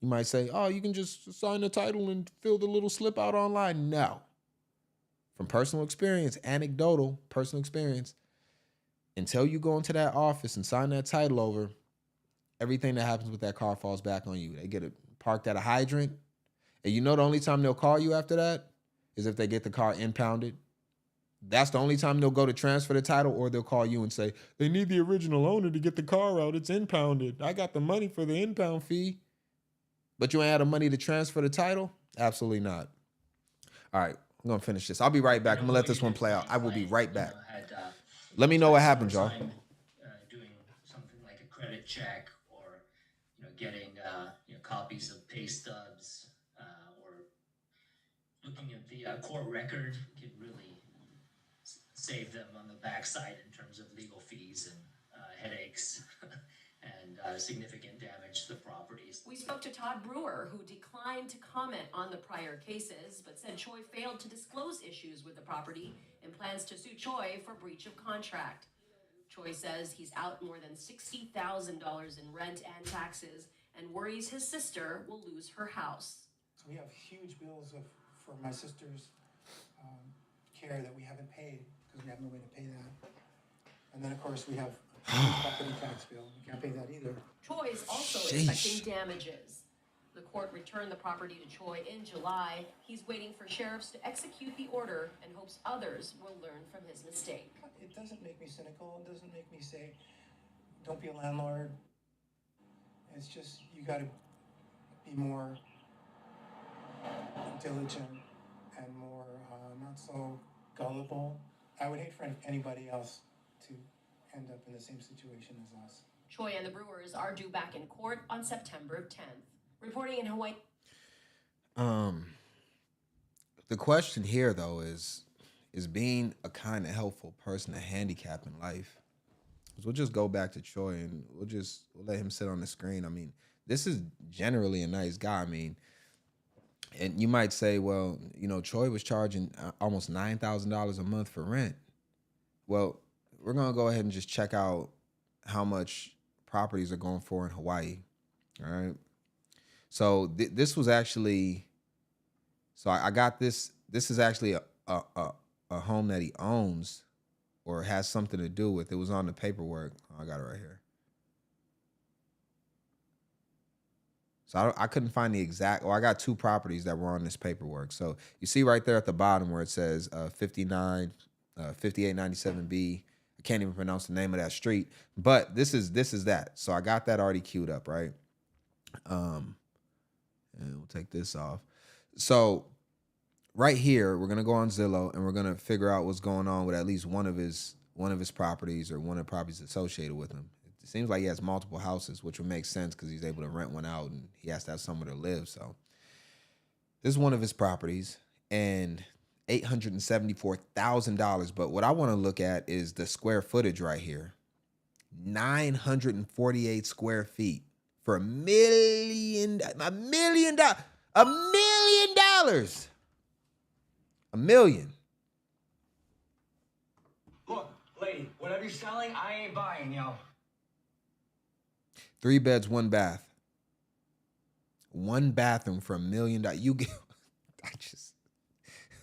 You might say, oh, you can just sign the title and fill the little slip out online. No. From personal experience, anecdotal personal experience, until you go into that office and sign that title over, everything that happens with that car falls back on you. They get it parked at a hydrant. And you know the only time they'll call you after that is if they get the car impounded. That's the only time they'll go to transfer the title, or they'll call you and say, they need the original owner to get the car out. It's impounded. I got the money for the impound fee. But you ain't had the money to transfer the title? Absolutely not. All right, I'm going to finish this. I'll be right back. I'm going to let this one play out. I will be right back. Let me know what happens, y'all. Doing something like a credit check, or getting copies of pay stubs, or looking at the court record can really save them on the backside in terms of legal fees and headaches. significant damage to the properties. We spoke to Todd Brewer, who declined to comment on the prior cases, but said Choi failed to disclose issues with the property and plans to sue Choi for breach of contract. Choi says he's out more than $60,000 in rent and taxes and worries his sister will lose her house. So we have huge bills for my sister's care that we haven't paid because we have no way to pay that. And then, of course, we have a property tax bill. We can't pay that either. Choi is also expecting damages. The court returned the property to Choi in July. He's waiting for sheriffs to execute the order and hopes others will learn from his mistake. It doesn't make me cynical. It doesn't make me say, don't be a landlord. It's just, you got to be more diligent and more not so gullible. I would hate for anybody else to end up in the same situation as us. Choi and the Brewers are due back in court on September 10th. Reporting in Hawaii. The question here, though, is being a kind of helpful person a handicap in life? We'll just go back to Choi and we'll let him sit on the screen. I mean, this is generally a nice guy. I mean, and you might say, well, you know, Choi was charging almost $9,000 a month for rent. Well, we're going to go ahead and just check out how much properties are going for in Hawaii. All right. So this was actually, so I got this. This is actually a home that he owns or has something to do with. It was on the paperwork. Oh, I got it right here. So I couldn't find the exact, I got two properties that were on this paperwork. So you see right there at the bottom where it says 5897B. I can't even pronounce the name of that street, but this is that. So I got that already queued up, right? And we'll take this off. So right here, we're gonna go on Zillow and we're gonna figure out what's going on with at least one of his properties or one of the properties associated with him. It seems like he has multiple houses, which would make sense because he's able to rent one out and he has to have somewhere to live. So this is one of his properties and $874,000. But what I want to look at is the square footage right here. 948 square feet for $1 million. $1 million. $1 million. Look, lady, whatever you're selling, I ain't buying, yo. 3 beds, 1 bath. 1 bathroom for $1 million. You get,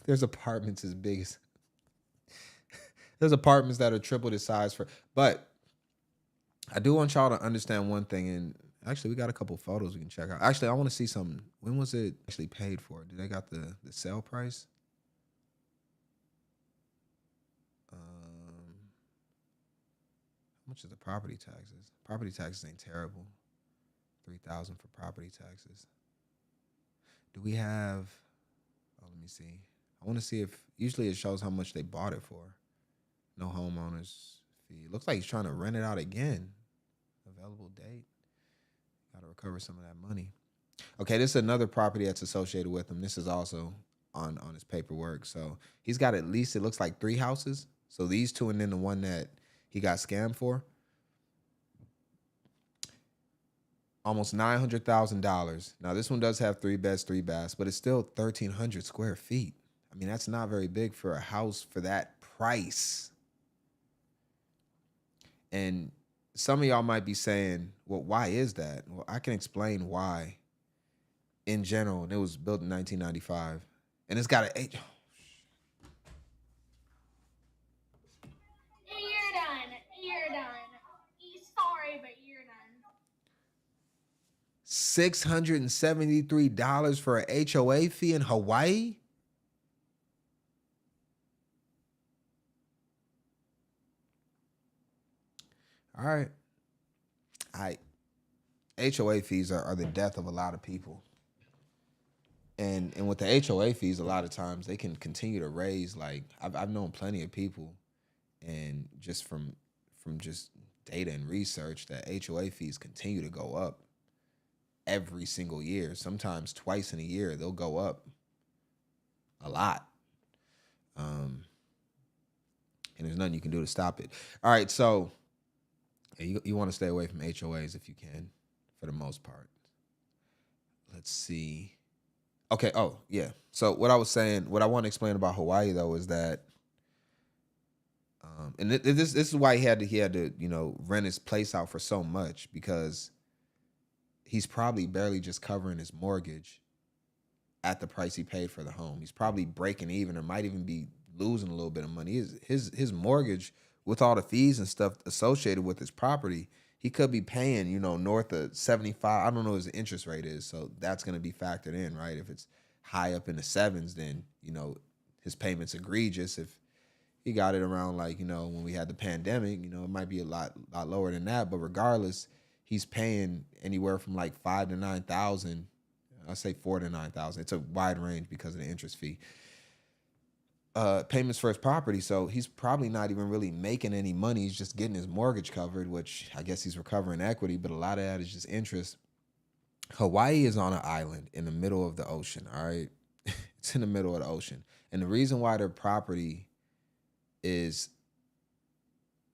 there's apartments as big as, there's apartments that are triple the size for, but I do want y'all to understand one thing. And actually, we got a couple photos we can check out. Actually, I want to see some, when was it actually paid for? Did they got the sale price? How much is the property taxes? Property taxes ain't terrible. $3,000 for property taxes. Do we have? Oh, let me see. I want to see if usually it shows how much they bought it for. No homeowners fee. Looks like he's trying to rent it out again. Available date. Got to recover some of that money. Okay, this is another property that's associated with him. This is also on his paperwork. So he's got at least, it looks like 3 houses. So these 2 and then the one that he got scammed for. Almost $900,000. Now, this one does have 3 beds, 3 baths, but it's still 1,300 square feet. I mean, that's not very big for a house for that price. And some of y'all might be saying, well, why is that? Well, I can explain why in general. And it was built in 1995. And it's got an You're done. You're done. Sorry, but you're done. $673 for an HOA fee in Hawaii? All right. HOA fees are the death of a lot of people. And with the HOA fees, a lot of times they can continue to raise. Like I've known plenty of people, and just from just data and research, that HOA fees continue to go up every single year. Sometimes twice in a year, they'll go up a lot. And there's nothing you can do to stop it. All right, so You want to stay away from HOAs if you can, for the most part. Let's see. Okay. Oh, yeah. So what I was saying, what I want to explain about Hawaii though is that, and this is why he had to rent his place out for so much, because he's probably barely just covering his mortgage at the price he paid for the home. He's probably breaking even, or might even be losing a little bit of money. His mortgage, with all the fees and stuff associated with his property, he could be paying, north of 75. I don't know what his interest rate is, so that's going to be factored in, right? If it's high up in the sevens, then, his payment's egregious. If he got it around when we had the pandemic, it might be a lot lower than that. But regardless, he's paying anywhere from like 5,000 to 9,000. I say 4,000 to 9,000. It's a wide range because of the interest fee. Payments for his property, so he's probably not even really making any money. He's just getting his mortgage covered, which I guess he's recovering equity, but a lot of that is just interest. Hawaii is on an island in the middle of the ocean, all right? It's in the middle of the ocean. And the reason why their property is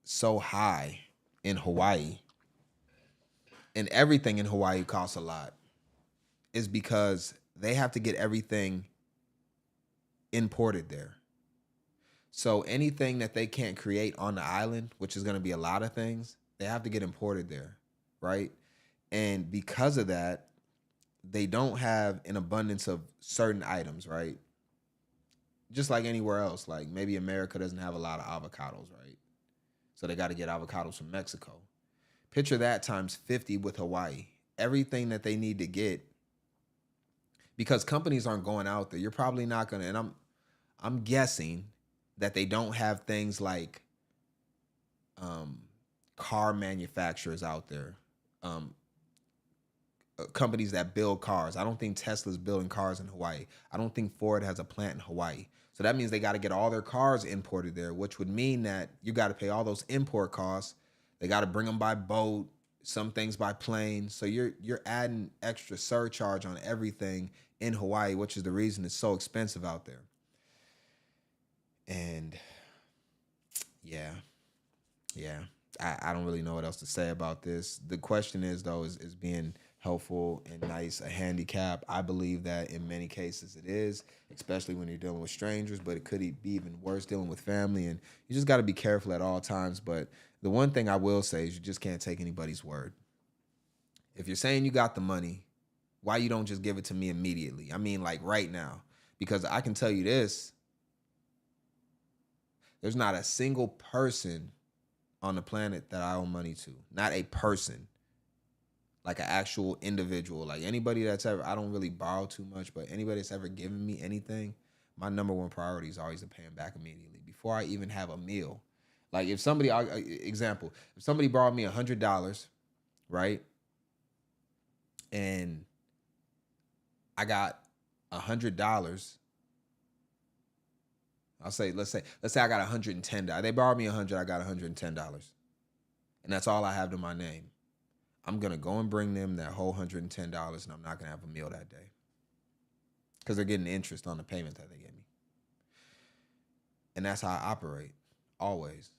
so high in Hawaii, and everything in Hawaii costs a lot, is because they have to get everything imported there. So anything that they can't create on the island, which is going to be a lot of things, they have to get imported there, right? And because of that, they don't have an abundance of certain items, right? Just like anywhere else, like maybe America doesn't have a lot of avocados, right? So they got to get avocados from Mexico. Picture that times 50 with Hawaii. Everything that they need to get, because companies aren't going out there. You're probably not going to, and I'm guessing that they don't have things like car manufacturers out there, companies that build cars. I don't think Tesla's building cars in Hawaii. I don't think Ford has a plant in Hawaii. So that means they got to get all their cars imported there, which would mean that you got to pay all those import costs. They got to bring them by boat, some things by plane. So you're adding extra surcharge on everything in Hawaii, which is the reason it's so expensive out there. And yeah, I don't really know what else to say about this. The question is, though, is being helpful and nice a handicap? I believe that in many cases it is, especially when you're dealing with strangers, but it could be even worse dealing with family, and you just got to be careful at all times. But the one thing I will say is you just can't take anybody's word. If you're saying you got the money, why you don't just give it to me immediately? I mean, like right now, because I can tell you this, there's not a single person on the planet that I owe money to. Not a person. Like an actual individual. Like anybody that's ever, I don't really borrow too much, but anybody that's ever given me anything, my number one priority is always to pay them back immediately before I even have a meal. Like if somebody, example, if somebody borrowed me $100, right? And I got $100. Let's say I got $110. They borrowed me $100, I got $110. And that's all I have to my name. I'm going to go and bring them that whole $110, and I'm not going to have a meal that day. Because they're getting interest on the payment that they give me. And that's how I operate, always,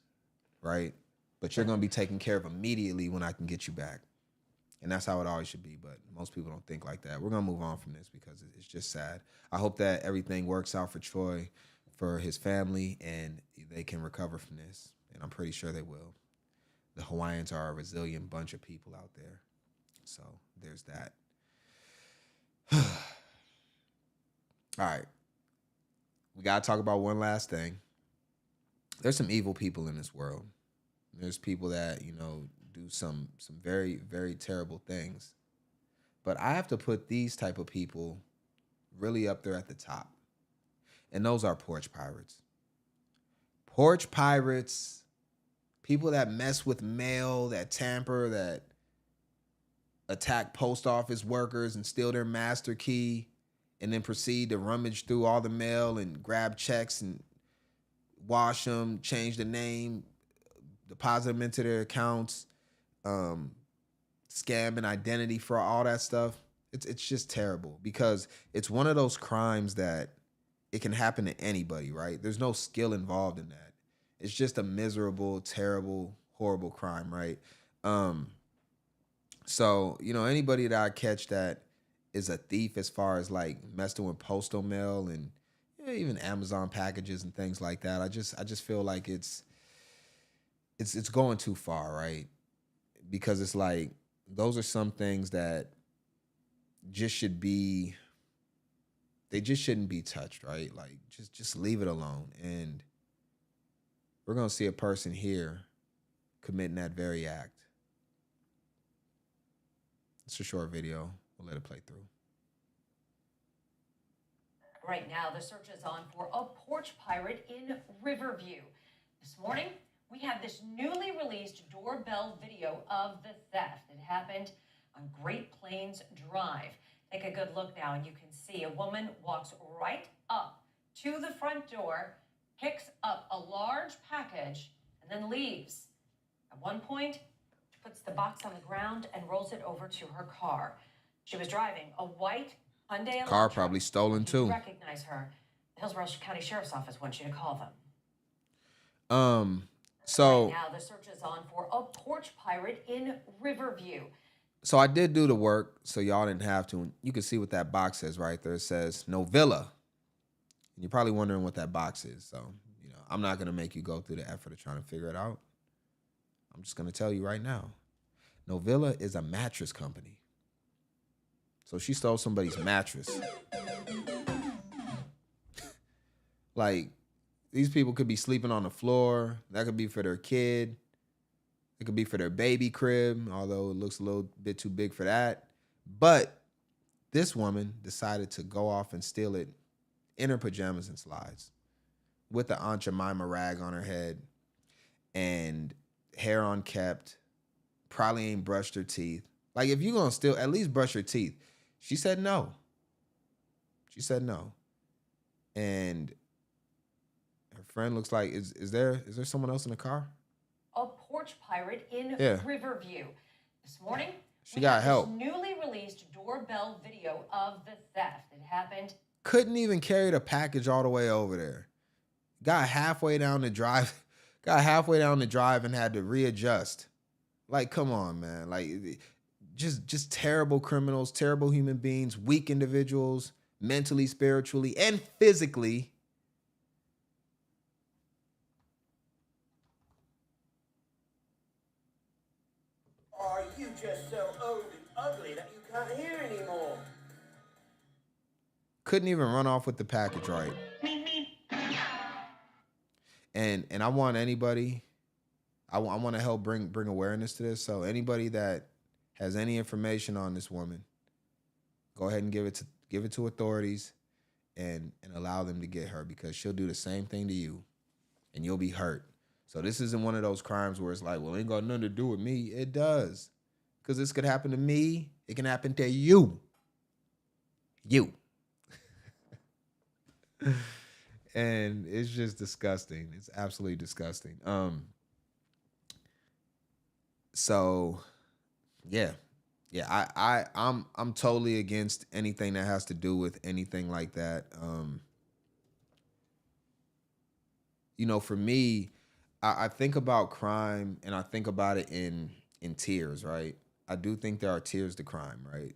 right? But you're going to be taken care of immediately when I can get you back. And that's how it always should be, but most people don't think like that. We're going to move on from this because it's just sad. I hope that everything works out for Troy, for his family, and they can recover from this. And I'm pretty sure they will. The Hawaiians are a resilient bunch of people out there. So there's that. All right. We got to talk about one last thing. There's some evil people in this world. There's people that, do some very, very terrible things. But I have to put these type of people really up there at the top. And those are porch pirates. Porch pirates, people that mess with mail, that tamper, that attack post office workers and steal their master key and then proceed to rummage through all the mail and grab checks and wash them, change the name, deposit them into their accounts, scam and identity fraud, all that stuff. It's just terrible because it's one of those crimes that it can happen to anybody, right? There's no skill involved in that. It's just a miserable, terrible, horrible crime, right? So, anybody that I catch that is a thief as far as like messing with postal mail and even Amazon packages and things like that, I just feel like it's going too far, right? Because it's like those are some things that just should be they just shouldn't be touched, right? Like just leave it alone. And we're going to see a person here committing that very act. It's a short video. We'll let it play through. Right now, the search is on for a porch pirate in Riverview. This morning, we have this newly released doorbell video of the theft. It happened on Great Plains Drive. Take a good look now, and you can see a woman walks right up to the front door, picks up a large package, and then leaves. At one point, she puts the box on the ground and rolls it over to her car. She was driving a white Hyundai Car Elantra. probably stolen If you too. recognize her. The Hillsborough County Sheriff's Office wants you to call them. So Right now, the search is on for a porch pirate in Riverview. So I did do the work, so y'all didn't have to. You can see what that box says right there. It says Novilla. And you're probably wondering what that box is. So, I'm not going to make you go through the effort of trying to figure it out. I'm just going to tell you right now. Novilla is a mattress company. So she stole somebody's mattress. Like, these people could be sleeping on the floor. That could be for their kid. It could be for their baby crib, although it looks a little bit too big for that. But this woman decided to go off and steal it in her pajamas and slides with the Aunt Jemima rag on her head and hair unkept, probably ain't brushed her teeth. Like, if you're going to steal, at least brush your teeth. She said no. She said no. And her friend looks like, is there someone else in the car? A porch pirate in Riverview. This morning, she got help. This newly released doorbell video of the theft. It happened. Couldn't even carry the package all the way over there. Got halfway down the drive. And had to readjust. Like, come on, man. Like, just terrible criminals, terrible human beings, weak individuals, mentally, spiritually, and physically. Are you just so old and ugly that you can't hear anymore? Couldn't even run off with the package right. And I want anybody, I want to help bring awareness to this. So anybody that has any information on this woman, go ahead and give it to authorities and allow them to get her, because she'll do the same thing to you and you'll be hurt. So this isn't one of those crimes where it's like, well, it ain't got nothing to do with me. It does. Because this could happen to me. It can happen to you. You. And it's just disgusting. It's absolutely disgusting. So yeah. I'm totally against anything that has to do with anything like that. For me, I think about crime and I think about it in tiers, right? I do think there are tiers to crime, right?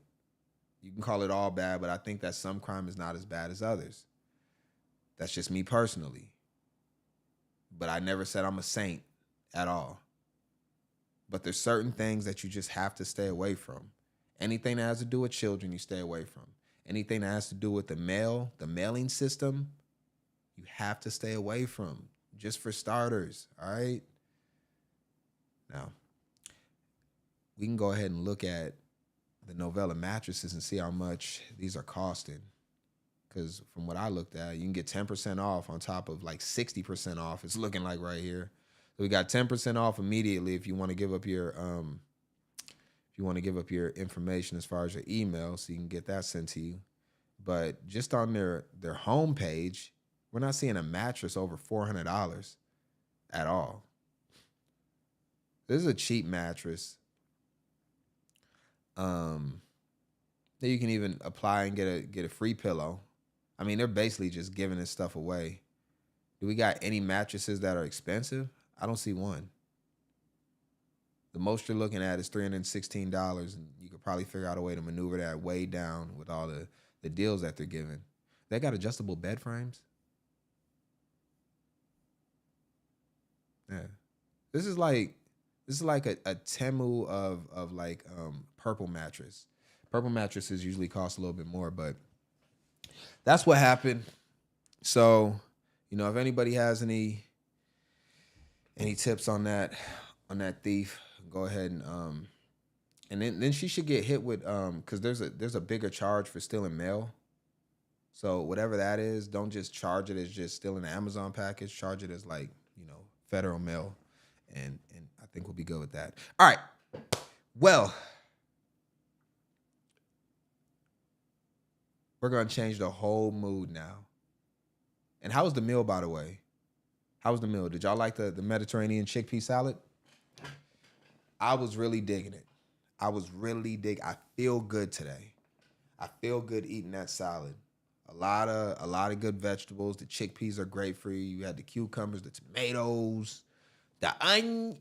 You can call it all bad, but I think that some crime is not as bad as others. That's just me personally. But I never said I'm a saint at all. But there's certain things that you just have to stay away from. Anything that has to do with children, you stay away from. Anything that has to do with the mailing system, you have to stay away from. Just for starters, all right? Now, we can go ahead and look at the Novella mattresses and see how much these are costing. Because from what I looked at, you can get 10% off on top of like 60% off. It's looking like right here. So we got 10% off immediately if you want to give up your information as far as your email, so you can get that sent to you. But just on their homepage, we're not seeing a mattress over $400 at all. This is a cheap mattress. Then you can even apply and get a free pillow. I mean, they're basically just giving this stuff away. Do we got any mattresses that are expensive? I don't see one. The most you're looking at is $316, and you could probably figure out a way to maneuver that way down with all the deals that they're giving. They got adjustable bed frames. Yeah. This is like a Temu of like Purple mattress. Purple mattresses usually cost a little bit more, but that's what happened. So, you know, if anybody has any tips on that thief, go ahead and then she should get hit with because there's a bigger charge for stealing mail. So whatever that is, don't just charge it as just stealing an Amazon package. Charge it as like, you know, federal mail, and I think we'll be good with that. All right. Well, we're gonna change the whole mood now. And how was the meal, by the way? How was the meal? Did y'all like the Mediterranean chickpea salad? I was really digging it. I feel good today. I feel good eating that salad. A lot of good vegetables. The chickpeas are great for you. You had the cucumbers, the tomatoes, the onions,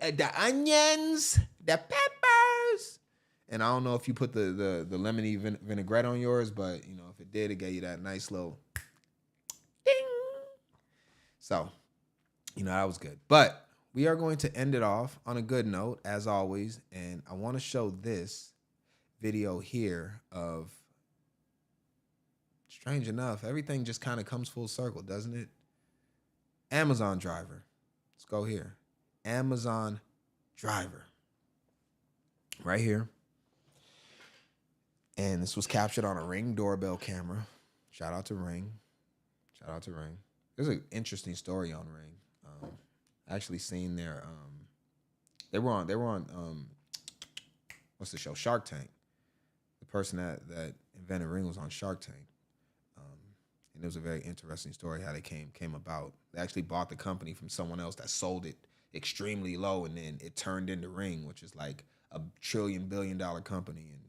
the peppers. And I don't know if you put the lemony vinaigrette on yours, but you know, if it did, it gave you that nice little ding. So, you know, that was good. But we are going to end it off on a good note, as always. And I want to show this video here of, strange enough, everything just kind of comes full circle, doesn't it? Amazon driver. Let's go here. Amazon driver. Right here. And this was captured on a Ring doorbell camera. Shout out to Ring. Shout out to Ring. There's an interesting story on Ring. Actually seen their they were on what's the show? Shark Tank. The person that invented Ring was on Shark Tank. And it was a very interesting story how they came about. They actually bought the company from someone else that sold it extremely low, and then it turned into Ring, which is like a $1 billion company. And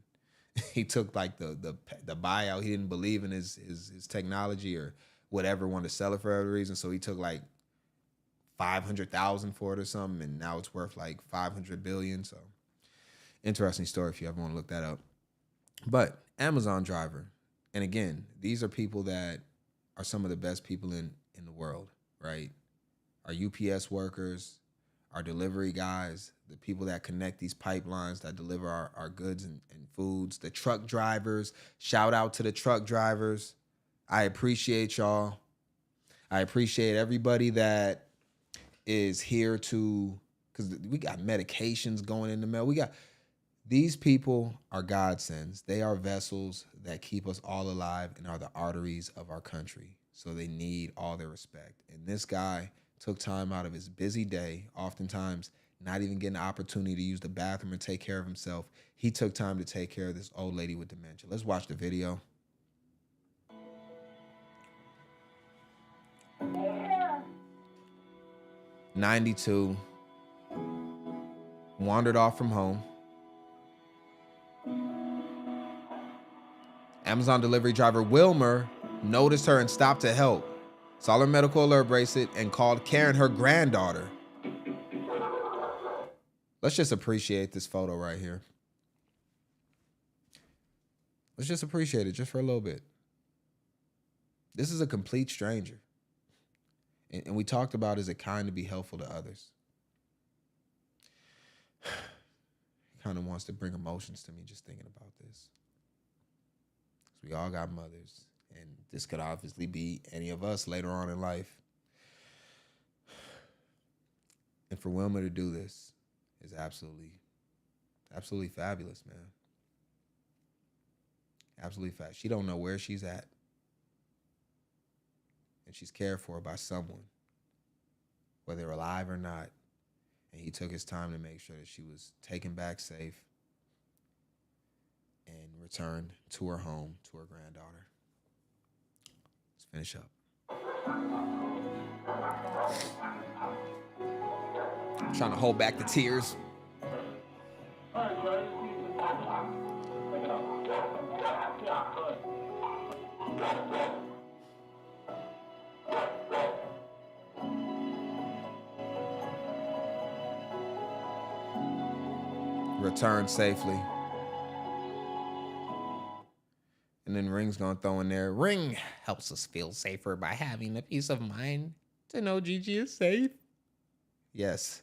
he took like the buyout. He didn't believe in his technology or whatever, wanted to sell it for every reason. So he took like $500,000 for it or something, and now it's worth like $500 billion. So interesting story if you ever want to look that up. But Amazon driver, and again, these are people that are some of the best people in the world, right? Our UPS workers, our delivery guys, the people that connect these pipelines that deliver our goods and foods, the truck drivers. Shout out to the truck drivers. I appreciate y'all. I appreciate everybody that is here to, because we got medications going in the mail. These people are godsends. They are vessels that keep us all alive and are the arteries of our country. So they need all their respect. And this guy took time out of his busy day, oftentimes not even getting the opportunity to use the bathroom and take care of himself. He took time to take care of this old lady with dementia. Let's watch the video. 92, wandered off from home. Amazon delivery driver Wilmer noticed her and stopped to help. Saw her medical alert bracelet and called Karen, her granddaughter. Let's just appreciate this photo right here. Let's just appreciate it just for a little bit. This is a complete stranger. And we talked about, is it kind to be helpful to others? Kind of wants to bring emotions to me just thinking about this. We all got mothers, and this could obviously be any of us later on in life. And for Wilma to do this is absolutely fabulous, man. Absolutely fabulous. She don't know where she's at, and she's cared for by someone, whether alive or not. And he took his time to make sure that she was taken back safe and returned to her home, to her granddaughter. Let's finish up. I'm trying to hold back the tears. return safely. And then Ring's gonna throw in there, Ring helps us feel safer by having the peace of mind to know Gigi is safe. Yes.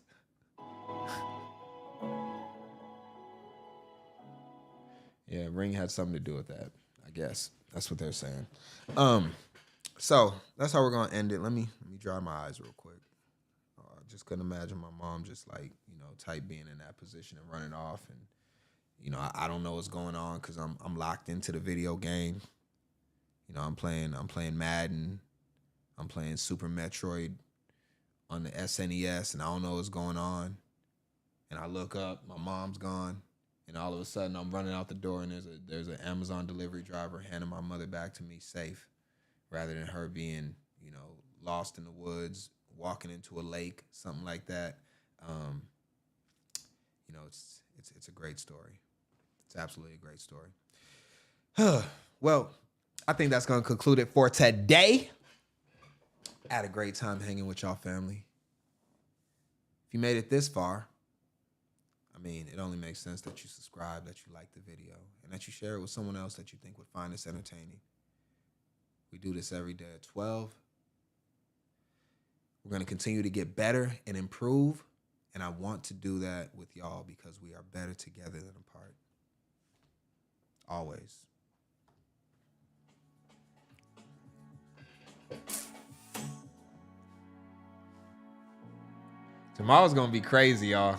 Yeah, Ring had something to do with that, I guess. That's what they're saying. So that's how we're gonna end it. Let me dry my eyes real quick. I just couldn't imagine my mom just like, type being in that position and running off. And, I don't know what's going on because I'm locked into the video game. I'm playing Madden. I'm playing Super Metroid on the SNES, and I don't know what's going on. And I look up, my mom's gone, and all of a sudden I'm running out the door, and there's an Amazon delivery driver handing my mother back to me safe, rather than her being, lost in the woods, walking into a lake, something like that. It's a great story. It's absolutely a great story. Well, I think that's going to conclude it for today. I had a great time hanging with y'all family. If you made it this far, it only makes sense that you subscribe, that you like the video, and that you share it with someone else that you think would find this entertaining. We do this every day at 12. We're going to continue to get better and improve, and I want to do that with y'all because we are better together than apart. Always. Tomorrow's gonna be crazy, y'all.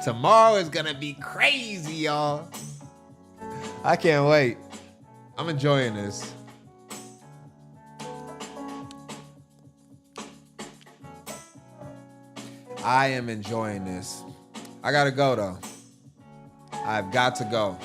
Tomorrow is gonna be crazy, y'all. I can't wait. I'm enjoying this. I am enjoying this. I gotta go, though. I've got to go.